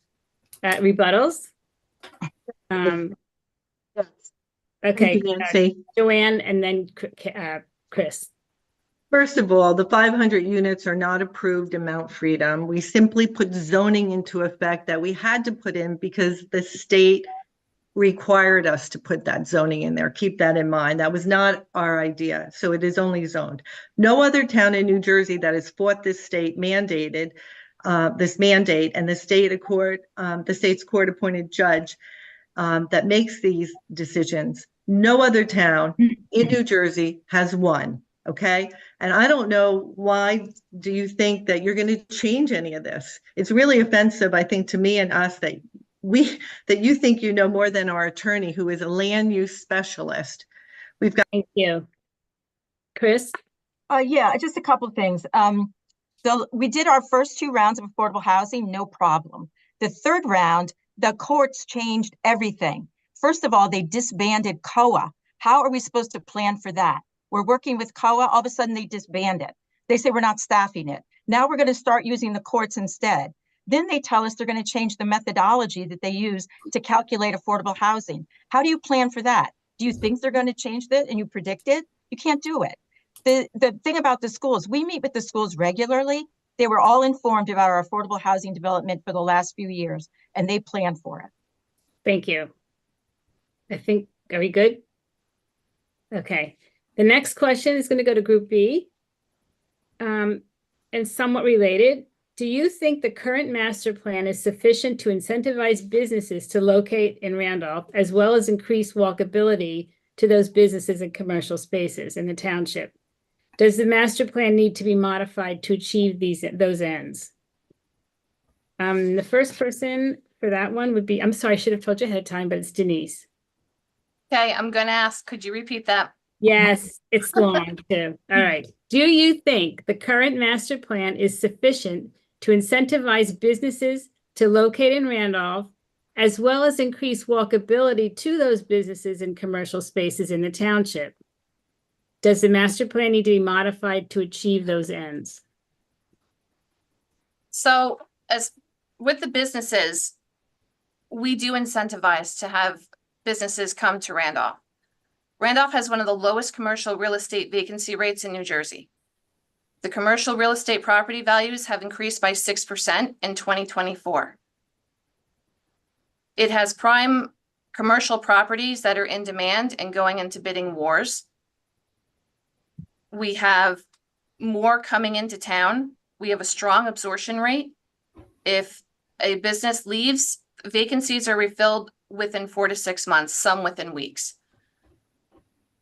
S3: Rebuttals? Okay, Joanne and then Chris.
S11: First of all, the 500 units are not approved in Mount Freedom. We simply put zoning into effect that we had to put in because the state required us to put that zoning in there. Keep that in mind. That was not our idea. So it is only zoned. No other town in New Jersey that has fought this state mandated this mandate, and the state's court appointed judge that makes these decisions. No other town in New Jersey has won. Okay. And I don't know, why do you think that you're going to change any of this? It's really offensive, I think, to me and us that you think you know more than our attorney, who is a land use specialist.
S3: Thank you. Chris?
S5: Yeah, just a couple of things. So we did our first 2 rounds of affordable housing, no problem. The third round, the courts changed everything. First of all, they disbanded COA. How are we supposed to plan for that? We're working with COA, all of a sudden they disband it. They say we're not staffing it. Now we're going to start using the courts instead. Then they tell us they're going to change the methodology that they use to calculate affordable housing. How do you plan for that? Do you think they're going to change that and you predict it? You can't do it. The thing about the schools, we meet with the schools regularly. They were all informed about our affordable housing development for the last few years, and they plan for it.
S3: Thank you. Are we good? Okay. The next question is going to go to Group B. And somewhat related, do you think the current master plan is sufficient to incentivize businesses to locate in Randolph, as well as increase walkability to those businesses and commercial spaces in the township? Does the master plan need to be modified to achieve those ends? The first person for that one would be, I'm sorry, I should have told you ahead of time, but it's Denise.
S9: Okay, I'm going to ask, could you repeat that?
S3: Yes, it's long too. All right. Do you think the current master plan is sufficient to incentivize businesses to locate in Randolph, as well as increase walkability to those businesses and commercial spaces in the township? Does the master plan need to be modified to achieve those ends?
S9: So as with the businesses, we do incentivize to have businesses come to Randolph. Randolph has one of the lowest commercial real estate vacancy rates in New Jersey. The commercial real estate property values have increased by 6% in 2024. It has prime commercial properties that are in demand and going into bidding wars. We have more coming into town. We have a strong absorption rate. If a business leaves, vacancies are refilled within 4 to 6 months, some within weeks.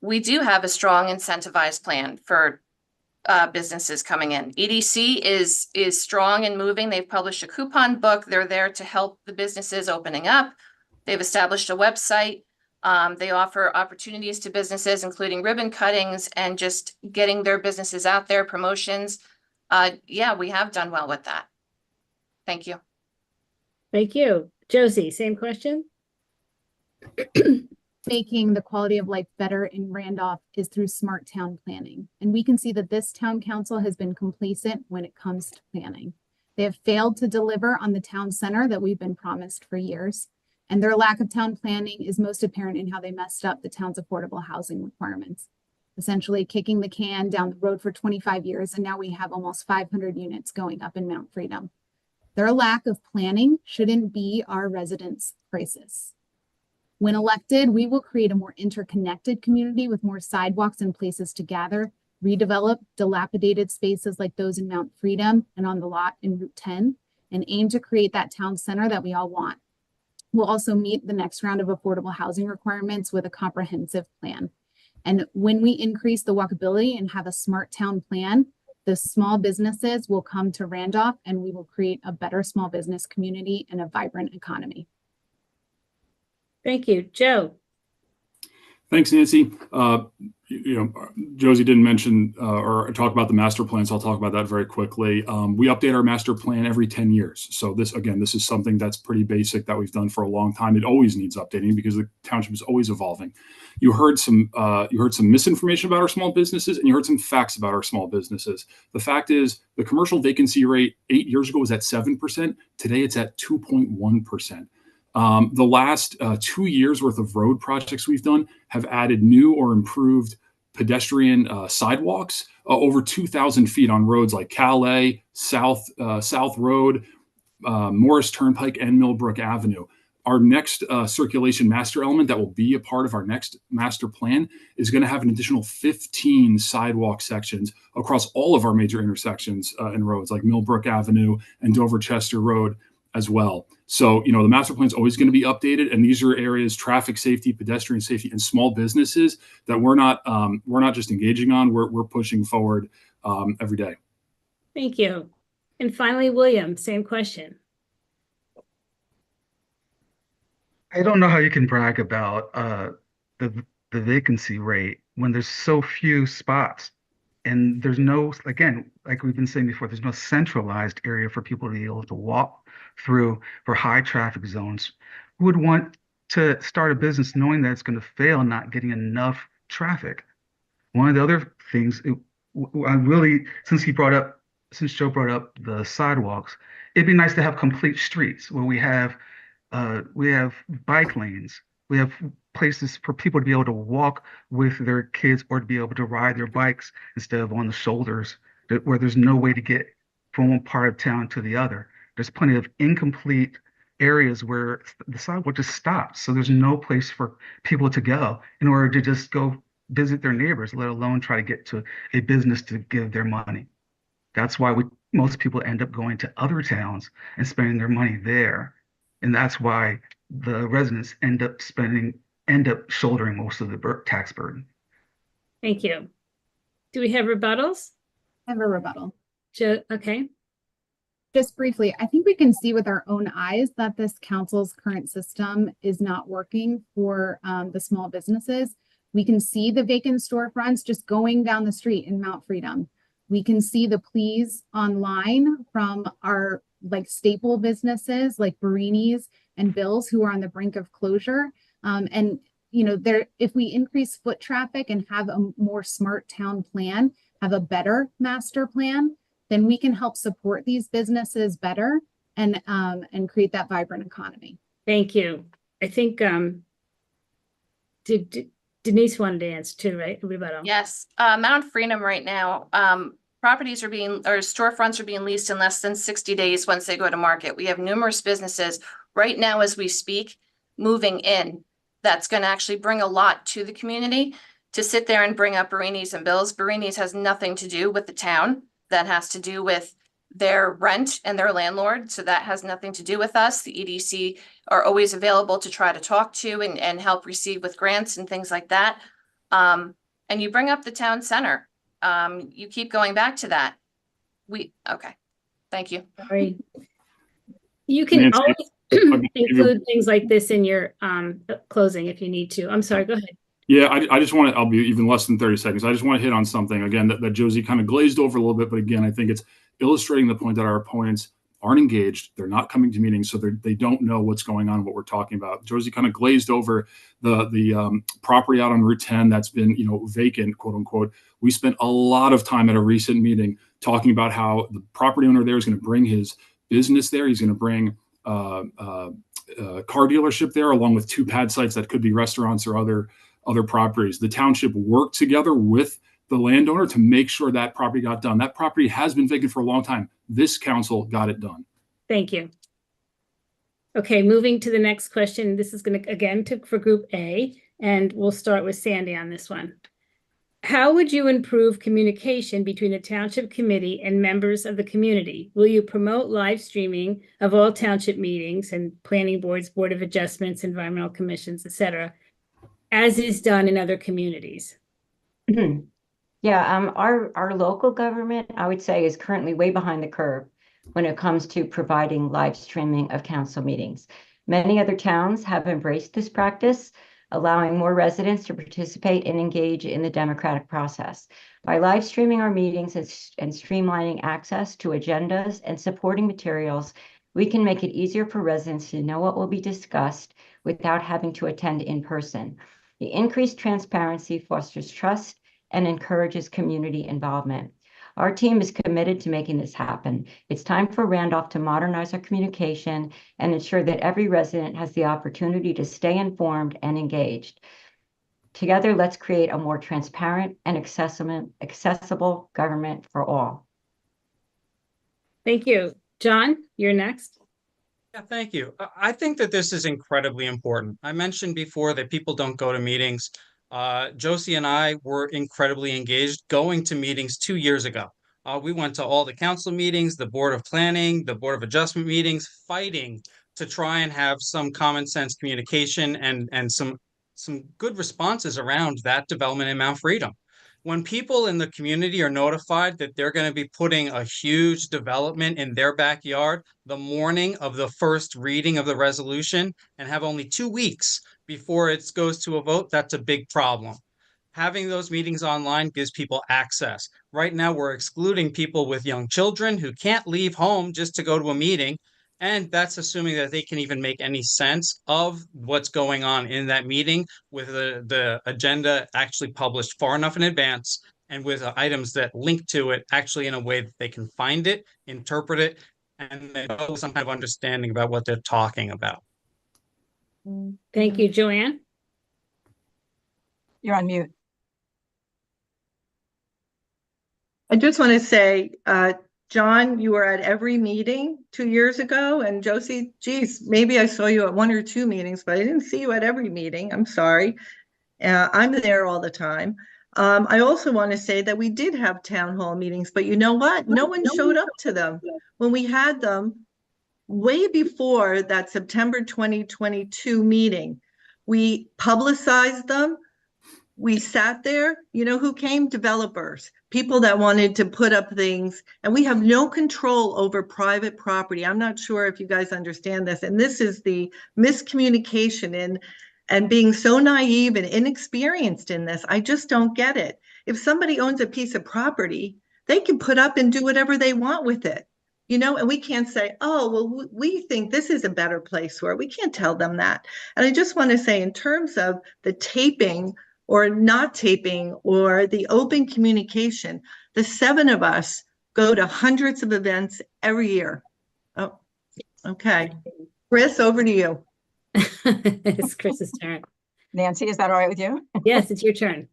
S9: We do have a strong incentivized plan for businesses coming in. EDC is strong and moving. They've published a coupon book. They're there to help the businesses opening up. They've established a website. They offer opportunities to businesses, including ribbon cuttings and just getting their businesses out there, promotions. Yeah, we have done well with that. Thank you.
S3: Thank you. Josie, same question?
S8: Making the quality of life better in Randolph is through smart town planning. And we can see that this town council has been complacent when it comes to planning. They have failed to deliver on the town center that we've been promised for years. And their lack of town planning is most apparent in how they messed up the town's affordable housing requirements, essentially kicking the can down the road for 25 years. And now we have almost 500 units going up in Mount Freedom. Their lack of planning shouldn't be our residents' crisis. When elected, we will create a more interconnected community with more sidewalks and places to gather, redevelop dilapidated spaces like those in Mount Freedom and on the lot in Route 10, and aim to create that town center that we all want. We'll also meet the next round of affordable housing requirements with a comprehensive plan. And when we increase the walkability and have a smart town plan, the small businesses will come to Randolph and we will create a better small business community and a vibrant economy.
S3: Thank you. Joe.
S7: Thanks, Nancy. Josie didn't mention or talk about the master plan, so I'll talk about that very quickly. We update our master plan every 10 years. So this is something that's pretty basic that we've done for a long time. It always needs updating because the township is always evolving. You heard some misinformation about our small businesses, and you heard some facts about our small businesses. The fact is, the commercial vacancy rate 8 years ago was at 7%. Today, it's at 2.1%. The last 2 years worth of road projects we've done have added new or improved pedestrian sidewalks over 2,000 feet on roads like Calais, South Road, Morris Turnpike, and Millbrook Avenue. Our next circulation master element that will be a part of our next master plan is going to have an additional 15 sidewalk sections across all of our major intersections and roads like Millbrook Avenue and Dover Chester Road as well. So, the master plan is always going to be updated, and these are areas, traffic safety, pedestrian safety, and small businesses that we're not just engaging on. We're pushing forward every day.
S3: Thank you. And finally, William, same question.
S4: I don't know how you can brag about the vacancy rate when there's so few spots. And there's no, again, like we've been saying before, there's no centralized area for people to be able to walk through for high traffic zones. Who would want to start a business knowing that it's going to fail not getting enough traffic? One of the other things, I really, since he brought up since Joe brought up the sidewalks, it'd be nice to have complete streets where we have bike lanes. We have places for people to be able to walk with their kids or to be able to ride their bikes instead of on the shoulders where there's no way to get from one part of town to the other. There's plenty of incomplete areas where the sidewalk just stops. So there's no place for people to go in order to just go visit their neighbors, let alone try to get to a business to give their money. That's why most people end up going to other towns and spending their money there. And that's why the residents end up shouldering most of the tax burden.
S3: Thank you. Do we have rebuttals?
S8: I have a rebuttal.
S3: Okay.
S8: Just briefly, I think we can see with our own eyes that this council's current system is not working for the small businesses. We can see the vacant storefronts just going down the street in Mount Freedom. We can see the pleas online from our staple businesses like Barini's and Bill's who are on the brink of closure. And if we increase foot traffic and have a more smart town plan, have a better master plan, then we can help support these businesses better and create that vibrant economy.
S3: Thank you. I think Denise wanted to answer too, right? Rebuttal.
S9: Yes, Mount Freedom right now, properties are being, or storefronts are being leased in less than 60 days once they go to market. We have numerous businesses right now as we speak, moving in. That's going to actually bring a lot to the community. To sit there and bring up Barini's and Bill's. Barini's has nothing to do with the town. That has to do with their rent and their landlord. So that has nothing to do with us. The EDC are always available to try to talk to and help receive with grants and things like that. And you bring up the town center. You keep going back to that. Okay. Thank you.
S3: Sorry. You can
S7: Nancy,
S3: always include things like this in your closing if you need to. I'm sorry, go ahead.
S7: Yeah, I just want to, I'll be even less than 30 seconds. I just want to hit on something again that Josie kind of glazed over a little bit. But again, I think it's illustrating the point that our opponents aren't engaged. They're not coming to meetings, so they don't know what's going on, what we're talking about. Josie kind of glazed over the property out on Route 10 that's been, vacant, quote unquote. We spent a lot of time at a recent meeting talking about how the property owner there is going to bring his business there. He's going to bring car dealership there, along with 2 pad sites that could be restaurants or other properties. The township worked together with the landowner to make sure that property got done. That property has been vacant for a long time. This council got it done.
S3: Thank you. Okay, moving to the next question. This is going to, again, for Group A, and we'll start with Sandy on this one. How would you improve communication between the Township Committee and members of the community? Will you promote live streaming of all township meetings and planning boards, board of adjustments, environmental commissions, etc., as is done in other communities?
S6: Yeah, our local government, I would say, is currently way behind the curve when it comes to providing live streaming of council meetings. Many other towns have embraced this practice, allowing more residents to participate and engage in the democratic process. By live streaming our meetings and streamlining access to agendas and supporting materials, we can make it easier for residents to know what will be discussed without having to attend in person. The increased transparency fosters trust and encourages community involvement. Our team is committed to making this happen. It's time for Randolph to modernize our communication and ensure that every resident has the opportunity to stay informed and engaged. Together, let's create a more transparent and accessible government for all.
S3: Thank you. John, you're next.
S10: Yeah, thank you. I think that this is incredibly important. I mentioned before that people don't go to meetings. Josie and I were incredibly engaged going to meetings 2 years ago. We went to all the council meetings, the Board of Planning, the Board of Adjustment meetings, fighting to try and have some common sense communication and some good responses around that development in Mount Freedom. When people in the community are notified that they're going to be putting a huge development in their backyard the morning of the first reading of the resolution and have only 2 weeks before it goes to a vote, that's a big problem. Having those meetings online gives people access. Right now, we're excluding people with young children who can't leave home just to go to a meeting. And that's assuming that they can even make any sense of what's going on in that meeting with the agenda actually published far enough in advance and with items that link to it actually in a way that they can find it, interpret it, and then know some kind of understanding about what they're talking about.
S3: Thank you, Joanne.
S5: You're on mute.
S11: I just want to say, John, you were at every meeting 2 years ago, and Josie, geez, maybe I saw you at 1 or 2 meetings, but I didn't see you at every meeting. I'm sorry. I'm there all the time. I also want to say that we did have town hall meetings, but you know what? No one showed up to them. When we had them way before that September 2022 meeting, we publicized them. We sat there, you know who came? Developers, people that wanted to put up things, and we have no control over private property. I'm not sure if you guys understand this, and this is the miscommunication and being so naive and inexperienced in this. I just don't get it. If somebody owns a piece of property, they can put up and do whatever they want with it, you know, and we can't say, oh, well, we think this is a better place for it. We can't tell them that. And I just want to say, in terms of the taping or not taping or the open communication, the 7 of us go to hundreds of events every year. Oh, okay. Chris, over to you.
S3: It's Chris's turn.
S5: Nancy, is that all right with you?
S3: Yes, it's your turn.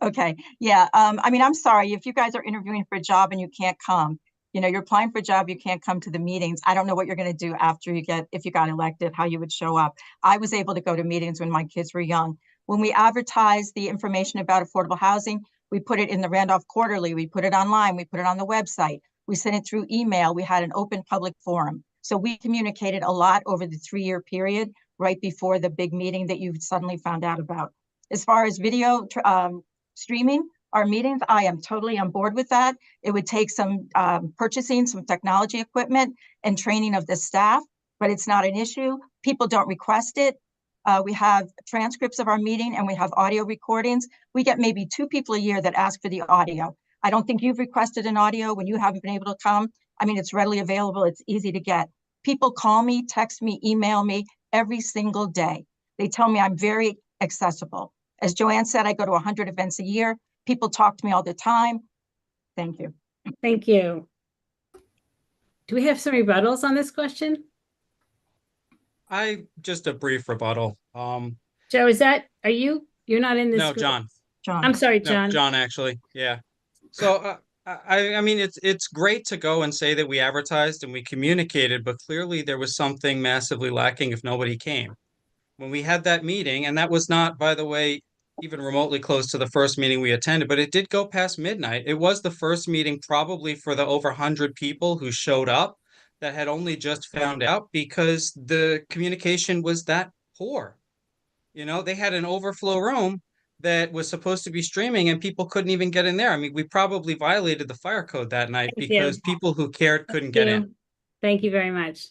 S5: Okay. Yeah. I mean, I'm sorry if you guys are interviewing for a job and you can't come. You know, you're applying for a job, you can't come to the meetings. I don't know what you're going to do after if you got elected, how you would show up. I was able to go to meetings when my kids were young. When we advertised the information about affordable housing, we put it in the Randolph Quarterly, we put it online, we put it on the website, we sent it through email, we had an open public forum. So we communicated a lot over the 3-year period right before the big meeting that you suddenly found out about. As far as video streaming our meetings, I am totally on board with that. It would take some purchasing some technology equipment and training of the staff, but it's not an issue. People don't request it. We have transcripts of our meeting and we have audio recordings. We get maybe 2 people a year that ask for the audio. I don't think you've requested an audio when you haven't been able to come. I mean, it's readily available. It's easy to get. People call me, text me, email me every single day. They tell me I'm very accessible. As Joanne said, I go to 100 events a year. People talk to me all the time. Thank you.
S3: Thank you. Do we have some rebuttals on this question?
S10: Just a brief rebuttal.
S3: Joe, you're not in this
S10: No,
S3: group?
S10: John.
S3: I'm sorry,
S10: No,
S3: John.
S10: John, actually. Yeah. So I mean, it's great to go and say that we advertised and we communicated, but clearly there was something massively lacking if nobody came. When we had that meeting, and that was not, by the way, even remotely close to the first meeting we attended, but it did go past midnight. It was the first meeting probably for the over 100 people who showed up that had only just found out because the communication was that poor. You know, they had an overflow room that was supposed to be streaming and people couldn't even get in there. I mean, we probably violated the fire code that night because people who cared couldn't get in.
S3: Thank you very much.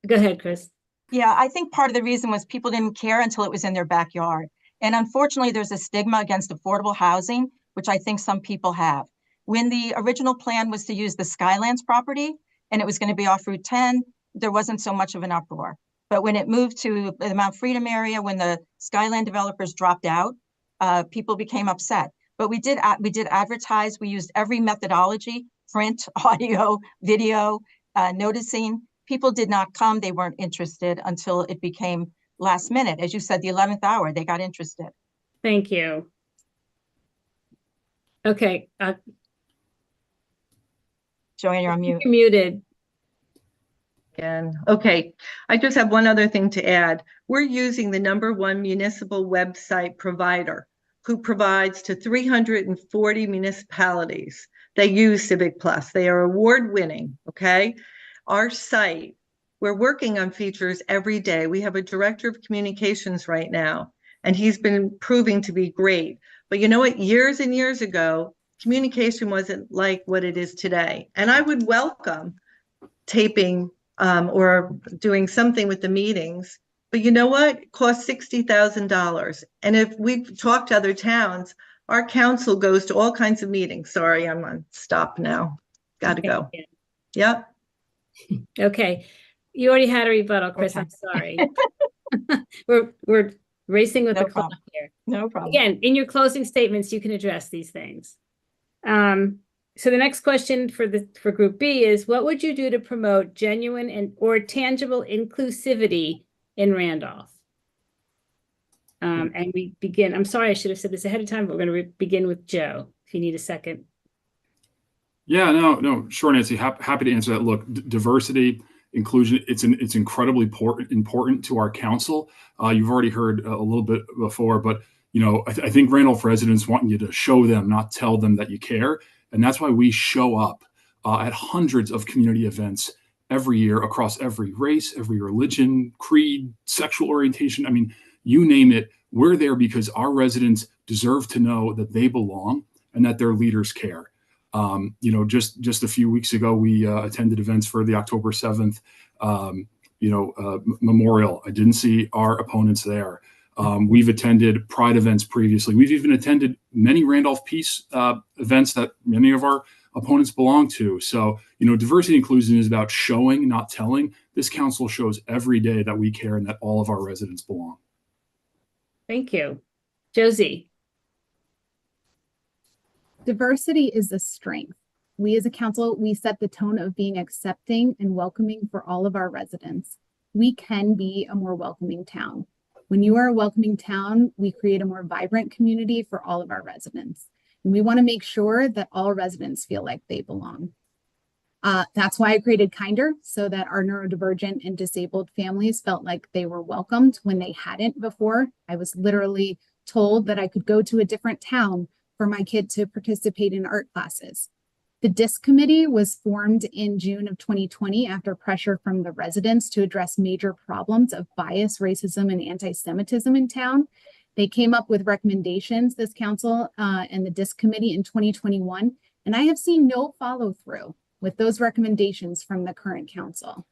S3: Go ahead, Chris.
S5: Yeah, I think part of the reason was people didn't care until it was in their backyard. And unfortunately, there's a stigma against affordable housing, which I think some people have. When the original plan was to use the Skylands property and it was going to be off Route 10, there wasn't so much of an uproar. But when it moved to the Mount Freedom area, when the Skyland developers dropped out, people became upset. But we did advertise. We used every methodology: print, audio, video, noticing. People did not come. They weren't interested until it became last minute. As you said, the 11th hour, they got interested.
S3: Thank you. Okay.
S5: Joanne, you're on mute.
S3: You're muted.
S11: Again. Okay, I just have one other thing to add. We're using the #1 municipal website provider who provides to 340 municipalities. They use Civic Plus. They are award-winning, okay? Our site, we're working on features every day. We have a director of communications right now, and he's been proving to be great. But you know what? Years and years ago, communication wasn't like what it is today. And I would welcome taping or doing something with the meetings. But you know what? It costs $60,000. And if we've talked to other towns, our council goes to all kinds of meetings. Sorry, I'm on stop now. Got to go. Yep.
S3: Okay. You already had a rebuttal, Chris.
S5: Okay.
S3: I'm sorry. We're racing with
S5: No
S3: the clock
S5: problem.
S3: here.
S5: No problem.
S3: Again, in your closing statements, you can address these things. So the next question for Group B is, what would you do to promote genuine or tangible inclusivity in Randolph? And we begin. I'm sorry, I should have said this ahead of time, but we're going to begin with Joe. If you need a second.
S7: Yeah, no, sure, Nancy. Happy to answer that. Look, diversity, inclusion, it's incredibly important to our council. You've already heard a little bit before, but I think Randolph residents want you to show them, not tell them that you care, and that's why we show up at hundreds of community events every year across every race, every religion, creed, sexual orientation. I mean, you name it, we're there because our residents deserve to know that they belong and that their leaders care. Just a few weeks ago, we attended events for the October 7th, memorial. I didn't see our opponents there. We've attended Pride events previously. We've even attended many Randolph Peace events that many of our opponents belong to. So, diversity and inclusion is about showing, not telling. This council shows every day that we care and that all of our residents belong.
S3: Thank you. Josie.
S8: Diversity is a strength. We as a council, we set the tone of being accepting and welcoming for all of our residents. We can be a more welcoming town. When you are a welcoming town, we create a more vibrant community for all of our residents. And we want to make sure that all residents feel like they belong. That's why I created Kinder, so that our neurodivergent and disabled families felt like they were welcomed when they hadn't before. I was literally told that I could go to a different town for my kid to participate in art classes. The DISC committee was formed in June of 2020 after pressure from the residents to address major problems of bias, racism, and anti-Semitism in town. They came up with recommendations, this council and the DISC committee in 2021, and I have seen no follow through with those recommendations from the current council.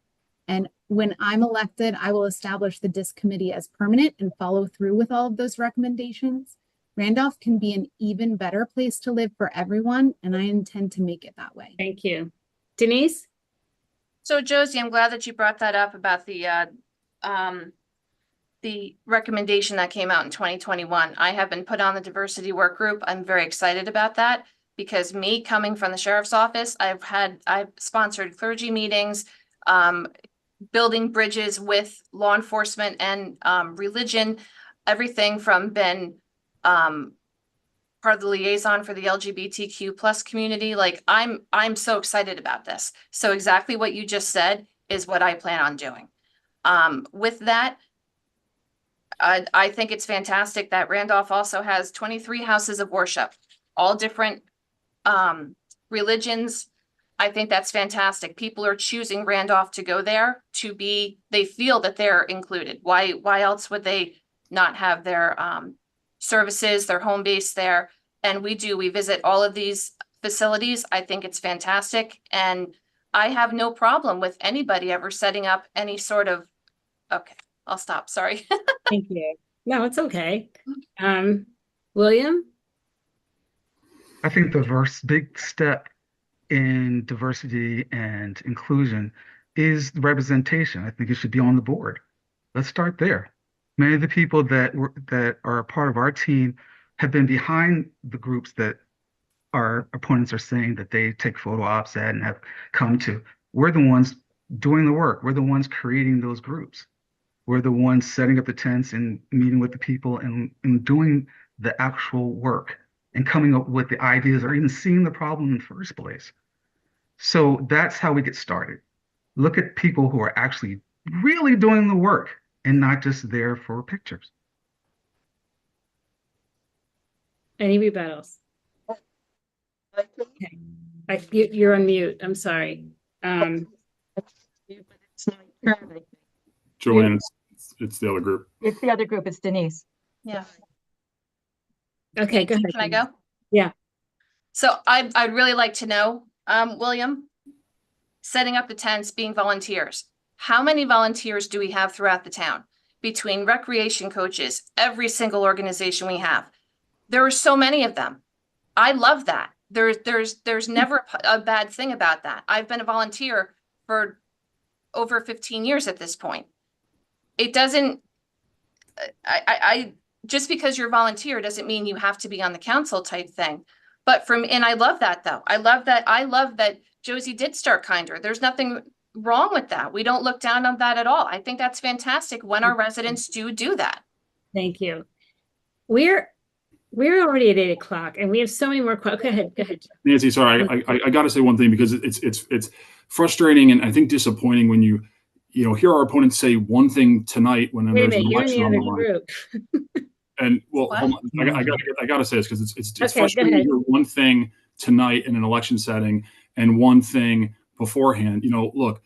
S8: And when I'm elected, I will establish the DISC committee as permanent and follow through with all of those recommendations. Randolph can be an even better place to live for everyone, and I intend to make it that way.
S3: Thank you. Denise?
S9: So Josie, I'm glad that you brought that up about the recommendation that came out in 2021. I have been put on the diversity work group. I'm very excited about that because me coming from the sheriff's office, I've sponsored clergy meetings, building bridges with law enforcement and religion, everything from been part of the liaison for the LGBTQ plus community. Like I'm so excited about this. So exactly what you just said is what I plan on doing. With that, I think it's fantastic that Randolph also has 23 houses of worship, all different religions. I think that's fantastic. People are choosing Randolph to go there they feel that they're included. Why else would they not have their services, their home base there? And we visit all of these facilities. I think it's fantastic. And I have no problem with anybody ever setting up any sort of, okay, I'll stop. Sorry.
S3: Thank you. No, it's okay. William?
S4: I think the first big step in diversity and inclusion is the representation. I think it should be on the board. Let's start there. Many of the people that are a part of our team have been behind the groups that our opponents are saying that they take photo ops at and have come to. We're the ones doing the work. We're the ones creating those groups. We're the ones setting up the tents and meeting with the people and doing the actual work and coming up with the ideas or even seeing the problem in the first place. So that's how we get started. Look at people who are actually really doing the work and not just there for pictures.
S3: Any rebuttals? Okay. You're on mute. I'm sorry.
S7: Joanne, it's the other group.
S5: It's the other group. It's Denise.
S9: Yeah.
S3: Okay, go ahead.
S9: Can I go?
S3: Yeah.
S9: So I'd really like to know, William, setting up the tents, being volunteers. How many volunteers do we have throughout the town? Between recreation coaches, every single organization we have. There are so many of them. I love that. There's never a bad thing about that. I've been a volunteer for over 15 years at this point. It doesn't, I just because you're a volunteer doesn't mean you have to be on the council type thing. But and I love that though. I love that Josie did start kinder. There's nothing wrong with that. We don't look down on that at all. I think that's fantastic when our residents do that.
S3: Thank you. We're already at 8 o'clock and we have so many more questions. Go ahead.
S7: Nancy, sorry, I got to say one thing because it's frustrating and I think disappointing when you hear our opponents say one thing tonight when
S3: Wait a
S7: there's an
S3: minute, you're in
S7: election
S3: the
S7: on the
S3: other
S7: line.
S3: group.
S7: And well,
S9: What?
S7: hold on. I gotta say this because it's
S3: Okay, go
S7: frustrating to
S3: ahead.
S7: hear one thing tonight in an election setting and one thing beforehand. Look,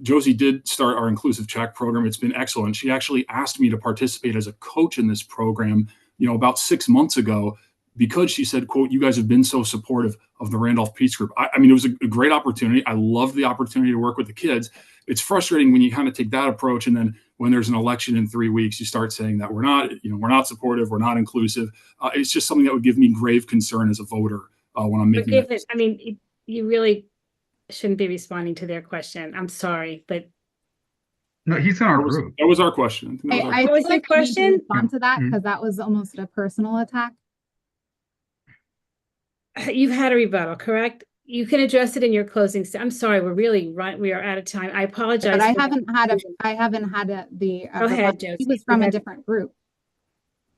S7: Josie did start our inclusive check program. It's been excellent. She actually asked me to participate as a coach in this program, about 6 months ago, because she said, quote, "You guys have been so supportive of the Randolph Peace Group." I mean, it was a great opportunity. I love the opportunity to work with the kids. It's frustrating when you kind of take that approach, and then when there's an election in 3 weeks, you start saying that we're not supportive, we're not inclusive. It's just something that would give me grave concern as a voter when I'm making.
S3: Forgive it. I mean, you really shouldn't be responding to their question. I'm sorry, but
S4: No, he's in our group.
S7: That was our question. That was our
S8: I
S3: What was
S8: feel
S3: your
S8: like I need to
S3: question?
S8: respond to that
S4: Mhm.
S8: because that was almost a personal attack.
S3: You've had a rebuttal, correct? You can address it in your closing. I'm sorry, we are out of time. I apologize.
S8: But I
S3: for
S8: haven't had the
S3: Go ahead,
S8: rebuttal.
S3: Josie.
S8: He was
S3: Go
S8: from a
S3: ahead.
S8: different group.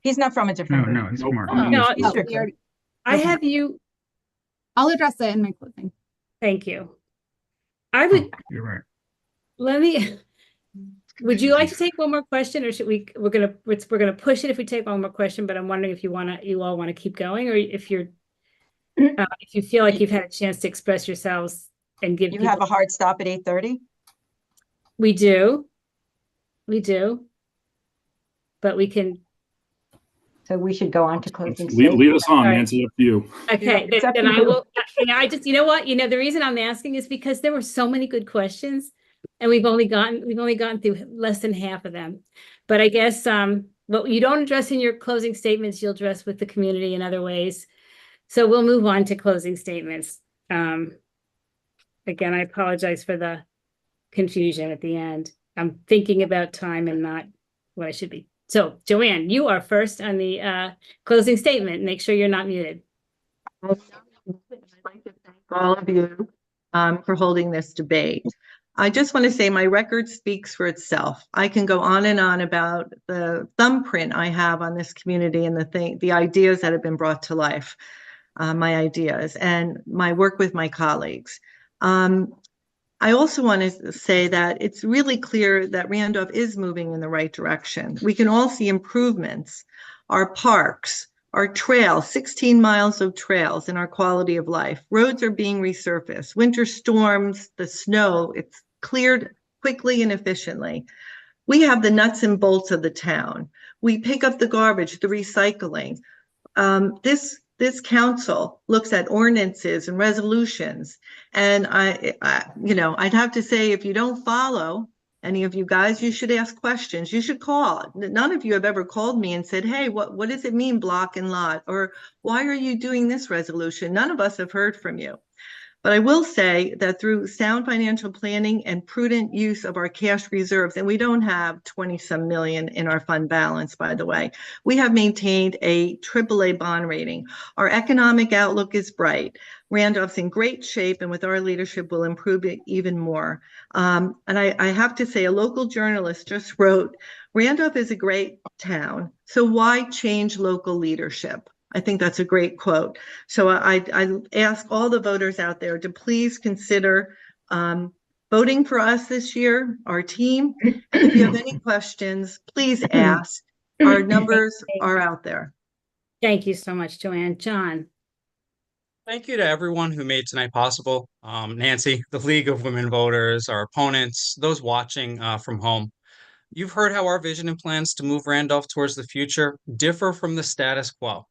S5: He's not from a different group.
S4: No, he's
S7: Nope.
S4: from our
S9: Oh.
S4: group.
S3: No,
S5: He's
S8: Oh,
S5: your
S8: we
S5: group.
S8: already-
S3: I
S8: Okay.
S3: have you.
S8: I'll address it in my closing.
S3: Thank you. I would,
S4: Oh, you're right.
S3: let me, would you like to take one more question or we're gonna push it if we take one more question, but I'm wondering if you all want to keep going or if if you feel like you've had a chance to express yourselves and give
S5: You
S3: people.
S5: have a hard stop at 8:30?
S3: We do. But we can,
S6: So we should go on to closing
S7: Lead
S6: statement.
S7: us on,
S3: Sorry.
S7: Nancy. Up to you.
S3: okay,
S5: it's up
S3: then
S5: to
S3: I
S5: you.
S3: will, I just, you know what, the reason I'm asking is because there were so many good questions and we've only gotten through less than half of them. But I guess, what you don't address in your closing statements, you'll address with the community in other ways. So we'll move on to closing statements. Again, I apologize for the confusion at the end. I'm thinking about time and not what I should be. So Joanne, you are first on the closing statement. Make sure you're not muted.
S11: I'd like to thank all of you for holding this debate. I just want to say my record speaks for itself. I can go on and on about the thumbprint I have on this community and the ideas that have been brought to life, my ideas and my work with my colleagues. I also want to say that it's really clear that Randolph is moving in the right direction. We can all see improvements. Our parks, our trails, 16 miles of trails, and our quality of life. Roads are being resurfaced. Winter storms, the snow, it's cleared quickly and efficiently. We have the nuts and bolts of the town. We pick up the garbage, the recycling. This council looks at ordinances and resolutions. And I'd have to say, if you don't follow, any of you guys, you should ask questions. You should call. None of you have ever called me and said, "Hey, what does it mean, block and lot?" Or "Why are you doing this resolution?" None of us have heard from you. But I will say that through sound financial planning and prudent use of our cash reserves, and we don't have 20-some million in our fund balance, by the way, we have maintained a AAA bond rating. Our economic outlook is bright. Randolph's in great shape, and with our leadership, will improve it even more. And I have to say, a local journalist just wrote, "Randolph is a great town, so why change local leadership?" I think that's a great quote. So I ask all the voters out there to please consider voting for us this year, our team. And if you have any questions, please ask. Our numbers are out there.
S3: Thank you so much, Joanne. John.
S10: Thank you to everyone who made tonight possible. Nancy, the League of Women Voters, our opponents, those watching from home. You've heard how our vision and plans to move Randolph towards the future differ from the status quo.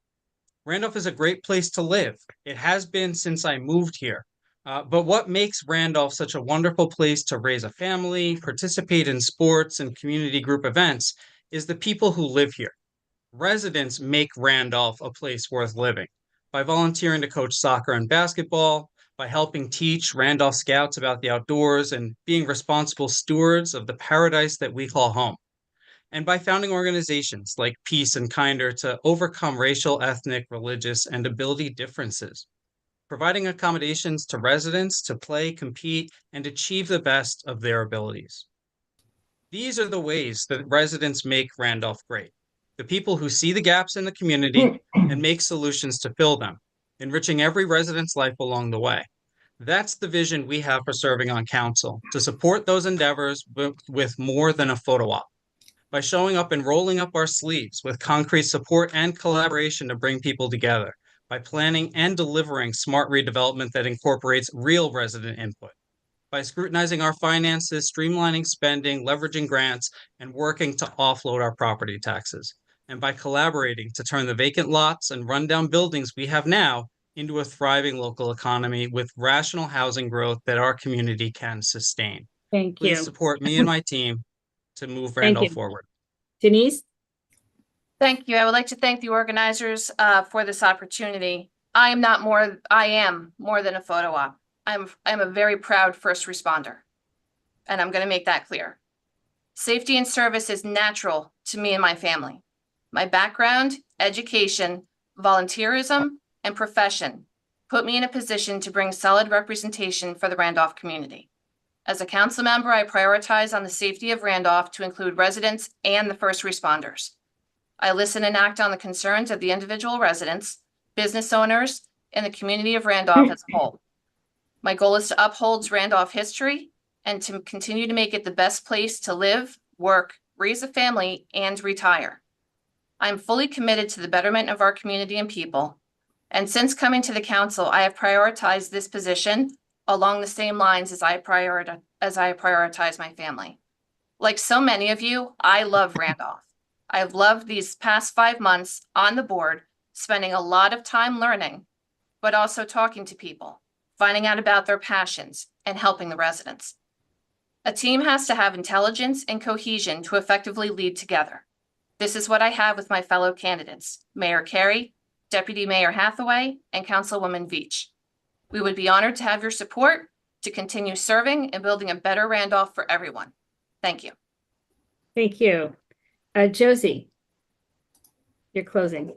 S10: Randolph is a great place to live. It has been since I moved here. But what makes Randolph such a wonderful place to raise a family, participate in sports and community group events is the people who live here. Residents make Randolph a place worth living by volunteering to coach soccer and basketball, by helping teach Randolph Scouts about the outdoors and being responsible stewards of the paradise that we call home, and by founding organizations like Peace and Kinder to overcome racial, ethnic, religious, and ability differences. providing accommodations to residents to play, compete, and achieve the best of their abilities. These are the ways that residents make Randolph great. The people who see the gaps in the community and make solutions to fill them, enriching every resident's life along the way. That's the vision we have for serving on council, to support those endeavors with more than a photo op. By showing up and rolling up our sleeves with concrete support and collaboration to bring people together, by planning and delivering smart redevelopment that incorporates real resident input, by scrutinizing our finances, streamlining spending, leveraging grants, and working to offload our property taxes, and by collaborating to turn the vacant lots and rundown buildings we have now into a thriving local economy with rational housing growth that our community can sustain.
S3: Thank
S10: Please
S3: you.
S10: support me and my team to move
S3: Thank
S10: Randolph
S3: you.
S10: forward.
S3: Denise?
S9: Thank you. I would like to thank the organizers for this opportunity. I am more than a photo op. I'm a very proud first responder, and I'm going to make that clear. Safety and service is natural to me and my family. My background, education, volunteerism, and profession put me in a position to bring solid representation for the Randolph community. As a council member, I prioritize on the safety of Randolph to include residents and the first responders. I listen and act on the concerns of the individual residents, business owners, and the community of Randolph as a whole. My goal is to uphold Randolph history and to continue to make it the best place to live, work, raise a family, and retire. I'm fully committed to the betterment of our community and people. And since coming to the council, I have prioritized this position along the same lines as I prioritize my family. Like so many of you, I love Randolph. I've loved these past 5 months on the board, spending a lot of time learning, but also talking to people, finding out about their passions, and helping the residents. A team has to have intelligence and cohesion to effectively lead together. This is what I have with my fellow candidates, Mayor Carey, Deputy Mayor Hathaway, and Councilwoman Veach. We would be honored to have your support to continue serving and building a better Randolph for everyone. Thank you.
S3: Thank you. Josie, you're closing.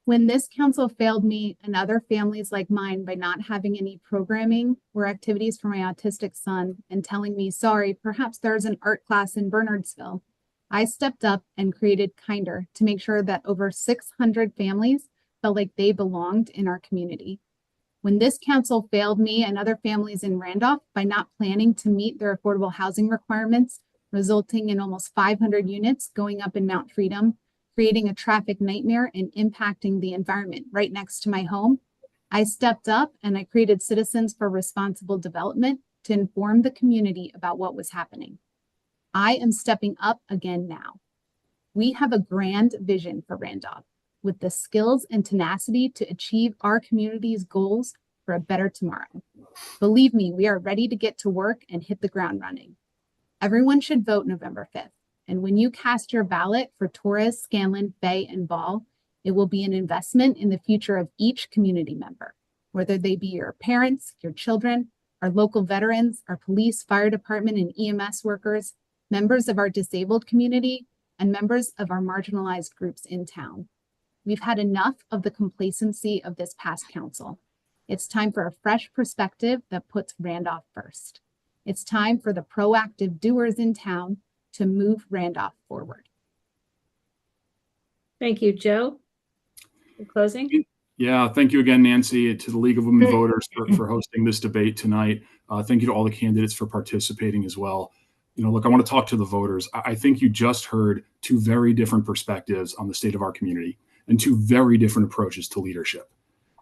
S8: When this council failed me and other families like mine by not having any programming or activities for my autistic son and telling me, sorry, perhaps there's an art class in Bernardsville, I stepped up and created Kinder to make sure that over 600 families felt like they belonged in our community. When this council failed me and other families in Randolph by not planning to meet their affordable housing requirements, resulting in almost 500 units going up in Mount Freedom, creating a traffic nightmare and impacting the environment right next to my home, I stepped up and I created Citizens for Responsible Development to inform the community about what was happening. I am stepping up again now. We have a grand vision for Randolph with the skills and tenacity to achieve our community's goals for a better tomorrow. Believe me, we are ready to get to work and hit the ground running. Everyone should vote November 5th. And when you cast your ballot for Torres, Scanlon, Fay, and Ball, it will be an investment in the future of each community member, whether they be your parents, your children, our local veterans, our police, fire department, and EMS workers, members of our disabled community, and members of our marginalized groups in town. We've had enough of the complacency of this past council. It's time for a fresh perspective that puts Randolph first. It's time for the proactive doers in town to move Randolph forward.
S3: Thank you, Joe. You're closing.
S7: Yeah, thank you again, Nancy, to the League of Women Voters for hosting this debate tonight. Thank you to all the candidates for participating as well. You know, look, I want to talk to the voters. I think you just heard two very different perspectives on the state of our community and two very different approaches to leadership.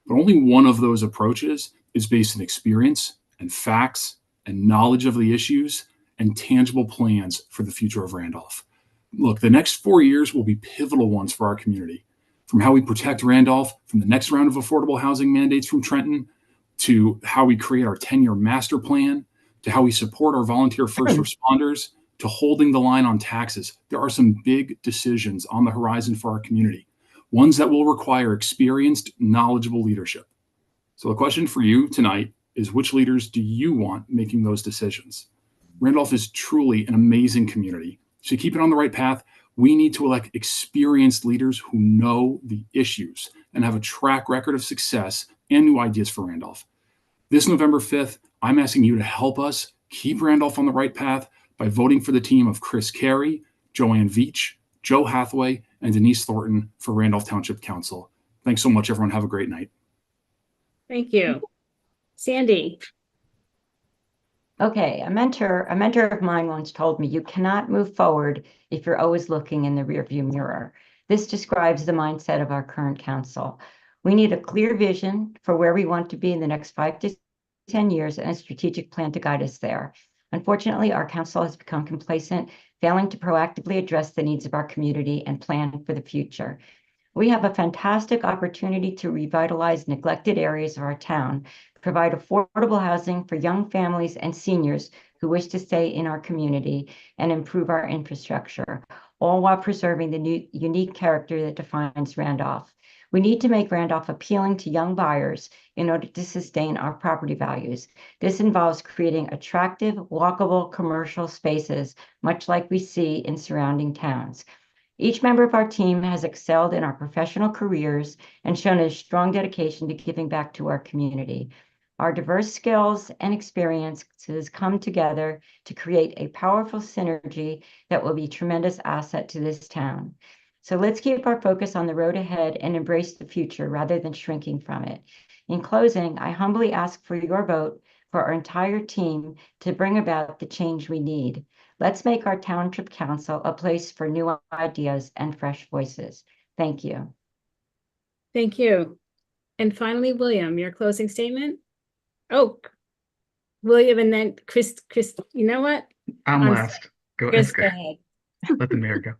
S7: But only one of those approaches is based in experience and facts and knowledge of the issues and tangible plans for the future of Randolph. Look, the next 4 years will be pivotal ones for our community. From how we protect Randolph from the next round of affordable housing mandates from Trenton, to how we create our 10-year master plan, to how we support our volunteer first responders, to holding the line on taxes. There are some big decisions on the horizon for our community, ones that will require experienced, knowledgeable leadership. So the question for you tonight is, which leaders do you want making those decisions? Randolph is truly an amazing community. So to keep it on the right path, we need to elect experienced leaders who know the issues and have a track record of success and new ideas for Randolph. This November 5th, I'm asking you to help us keep Randolph on the right path by voting for the team of Chris Carey, Joanne Veach, Joe Hathaway, and Denise Thornton for Randolph Township Council. Thanks so much, everyone. Have a great night.
S3: Thank you. Sandy.
S6: Okay, a mentor of mine once told me, you cannot move forward if you're always looking in the rearview mirror. This describes the mindset of our current council. We need a clear vision for where we want to be in the next 5 to 10 years and a strategic plan to guide us there. Unfortunately, our council has become complacent, failing to proactively address the needs of our community and plan for the future. We have a fantastic opportunity to revitalize neglected areas of our town, provide affordable housing for young families and seniors who wish to stay in our community, and improve our infrastructure, all while preserving the unique character that defines Randolph. We need to make Randolph appealing to young buyers in order to sustain our property values. This involves creating attractive, walkable commercial spaces, much like we see in surrounding towns. Each member of our team has excelled in our professional careers and shown a strong dedication to giving back to our community. Our diverse skills and experiences come together to create a powerful synergy that will be a tremendous asset to this town. So let's keep our focus on the road ahead and embrace the future rather than shrinking from it. In closing, I humbly ask for your vote for our entire team to bring about the change we need. Let's make our Township Council a place for new ideas and fresh voices. Thank you.
S3: Thank you. And finally, William, your closing statement? Oh, William, and then Chris, you know what?
S4: I'm last.
S3: Chris, go ahead.
S4: Let the mayor go.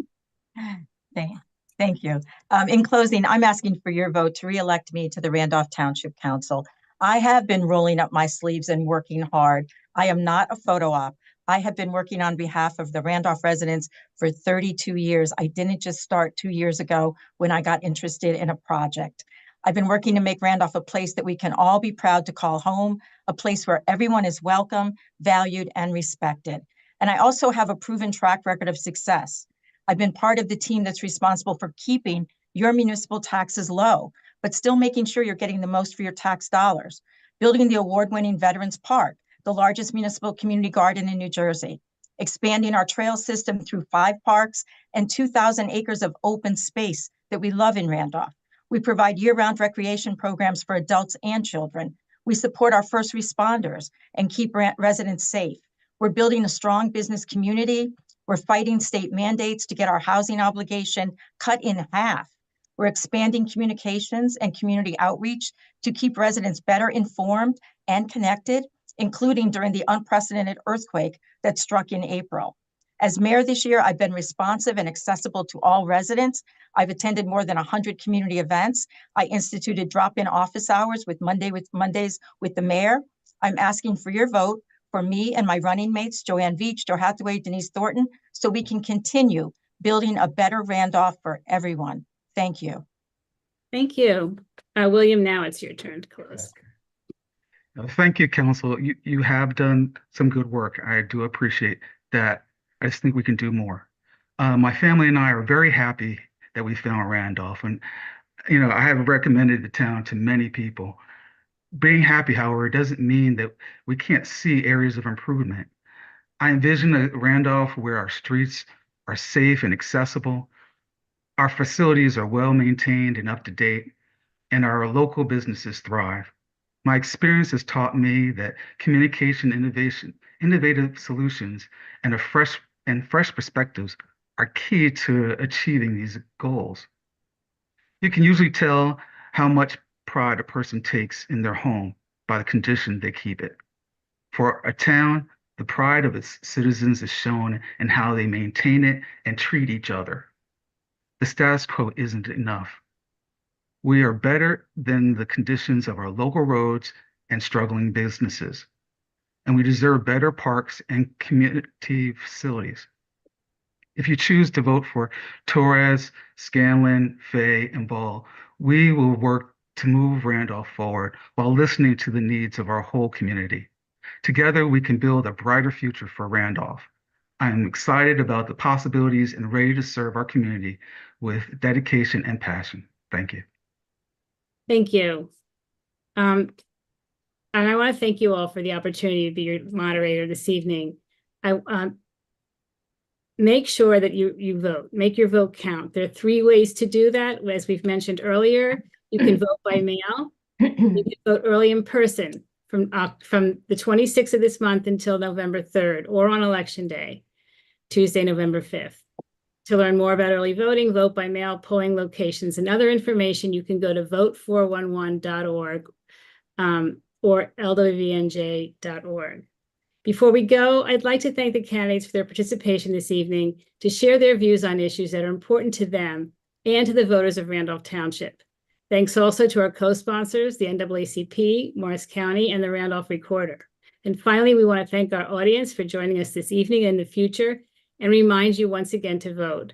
S5: Thank you. In closing, I'm asking for your vote to reelect me to the Randolph Township Council. I have been rolling up my sleeves and working hard. I am not a photo op. I have been working on behalf of the Randolph residents for 32 years. I didn't just start 2 years ago when I got interested in a project. I've been working to make Randolph a place that we can all be proud to call home, a place where everyone is welcome, valued, and respected. And I also have a proven track record of success. I've been part of the team that's responsible for keeping your municipal taxes low, but still making sure you're getting the most for your tax dollars, building the award-winning Veterans Park, the largest municipal community garden in New Jersey, expanding our trail system through 5 parks and 2,000 acres of open space that we love in Randolph. We provide year-round recreation programs for adults and children. We support our first responders and keep residents safe. We're building a strong business community. We're fighting state mandates to get our housing obligation cut in half. We're expanding communications and community outreach to keep residents better informed and connected, including during the unprecedented earthquake that struck in April. As mayor this year, I've been responsive and accessible to all residents. I've attended more than 100 community events. I instituted drop-in office hours with Mondays with the mayor. I'm asking for your vote for me and my running mates, Joanne Veach, Joe Hathaway, Denise Thornton, so we can continue building a better Randolph for everyone. Thank you.
S3: Thank you. William, now it's your turn to close.
S4: Thank you, Council. You have done some good work. I do appreciate that. I just think we can do more. My family and I are very happy that we found Randolph. And, I have recommended the town to many people. Being happy, however, doesn't mean that we can't see areas of improvement. I envision a Randolph where our streets are safe and accessible, our facilities are well maintained and up to date, and our local businesses thrive. My experience has taught me that communication, innovation, innovative solutions, and fresh perspectives are key to achieving these goals. You can usually tell how much pride a person takes in their home by the condition they keep it. For a town, the pride of its citizens is shown in how they maintain it and treat each other. The status quo isn't enough. We are better than the conditions of our local roads and struggling businesses, and we deserve better parks and community facilities. If you choose to vote for Torres, Scanlon, Fay, and Ball, we will work to move Randolph forward while listening to the needs of our whole community. Together, we can build a brighter future for Randolph. I am excited about the possibilities and ready to serve our community with dedication and passion. Thank you.
S3: Thank you. And I want to thank you all for the opportunity to be your moderator this evening. I make sure that you vote, make your vote count. There are 3 ways to do that. As we've mentioned earlier, you can vote by mail, you can vote early in person from the 26th of this month until November 3rd, or on Election Day, Tuesday, November 5th. To learn more about early voting, vote by mail, polling locations, and other information, you can go to vote411.org or lwvnj.org. Before we go, I'd like to thank the candidates for their participation this evening to share their views on issues that are important to them and to the voters of Randolph Township. Thanks also to our co-sponsors, the NAACP, Morris County, and the Randolph Recorder. And finally, we want to thank our audience for joining us this evening and in the future, and remind you once again to vote.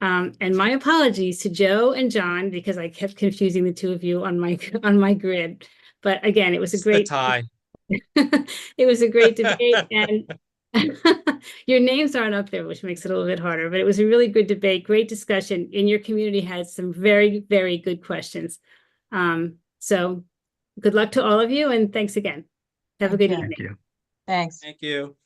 S3: And my apologies to Joe and John, because I kept confusing the 2 of you on my grid. But again, it was a great
S10: tie.
S3: It was a great debate, and your names aren't up there, which makes it a little bit harder, but it was a really good debate, great discussion, and your community had some very, very good questions. So good luck to all of you, and thanks again. Have a good evening.
S4: Thank you.
S5: Thanks.
S10: Thank you.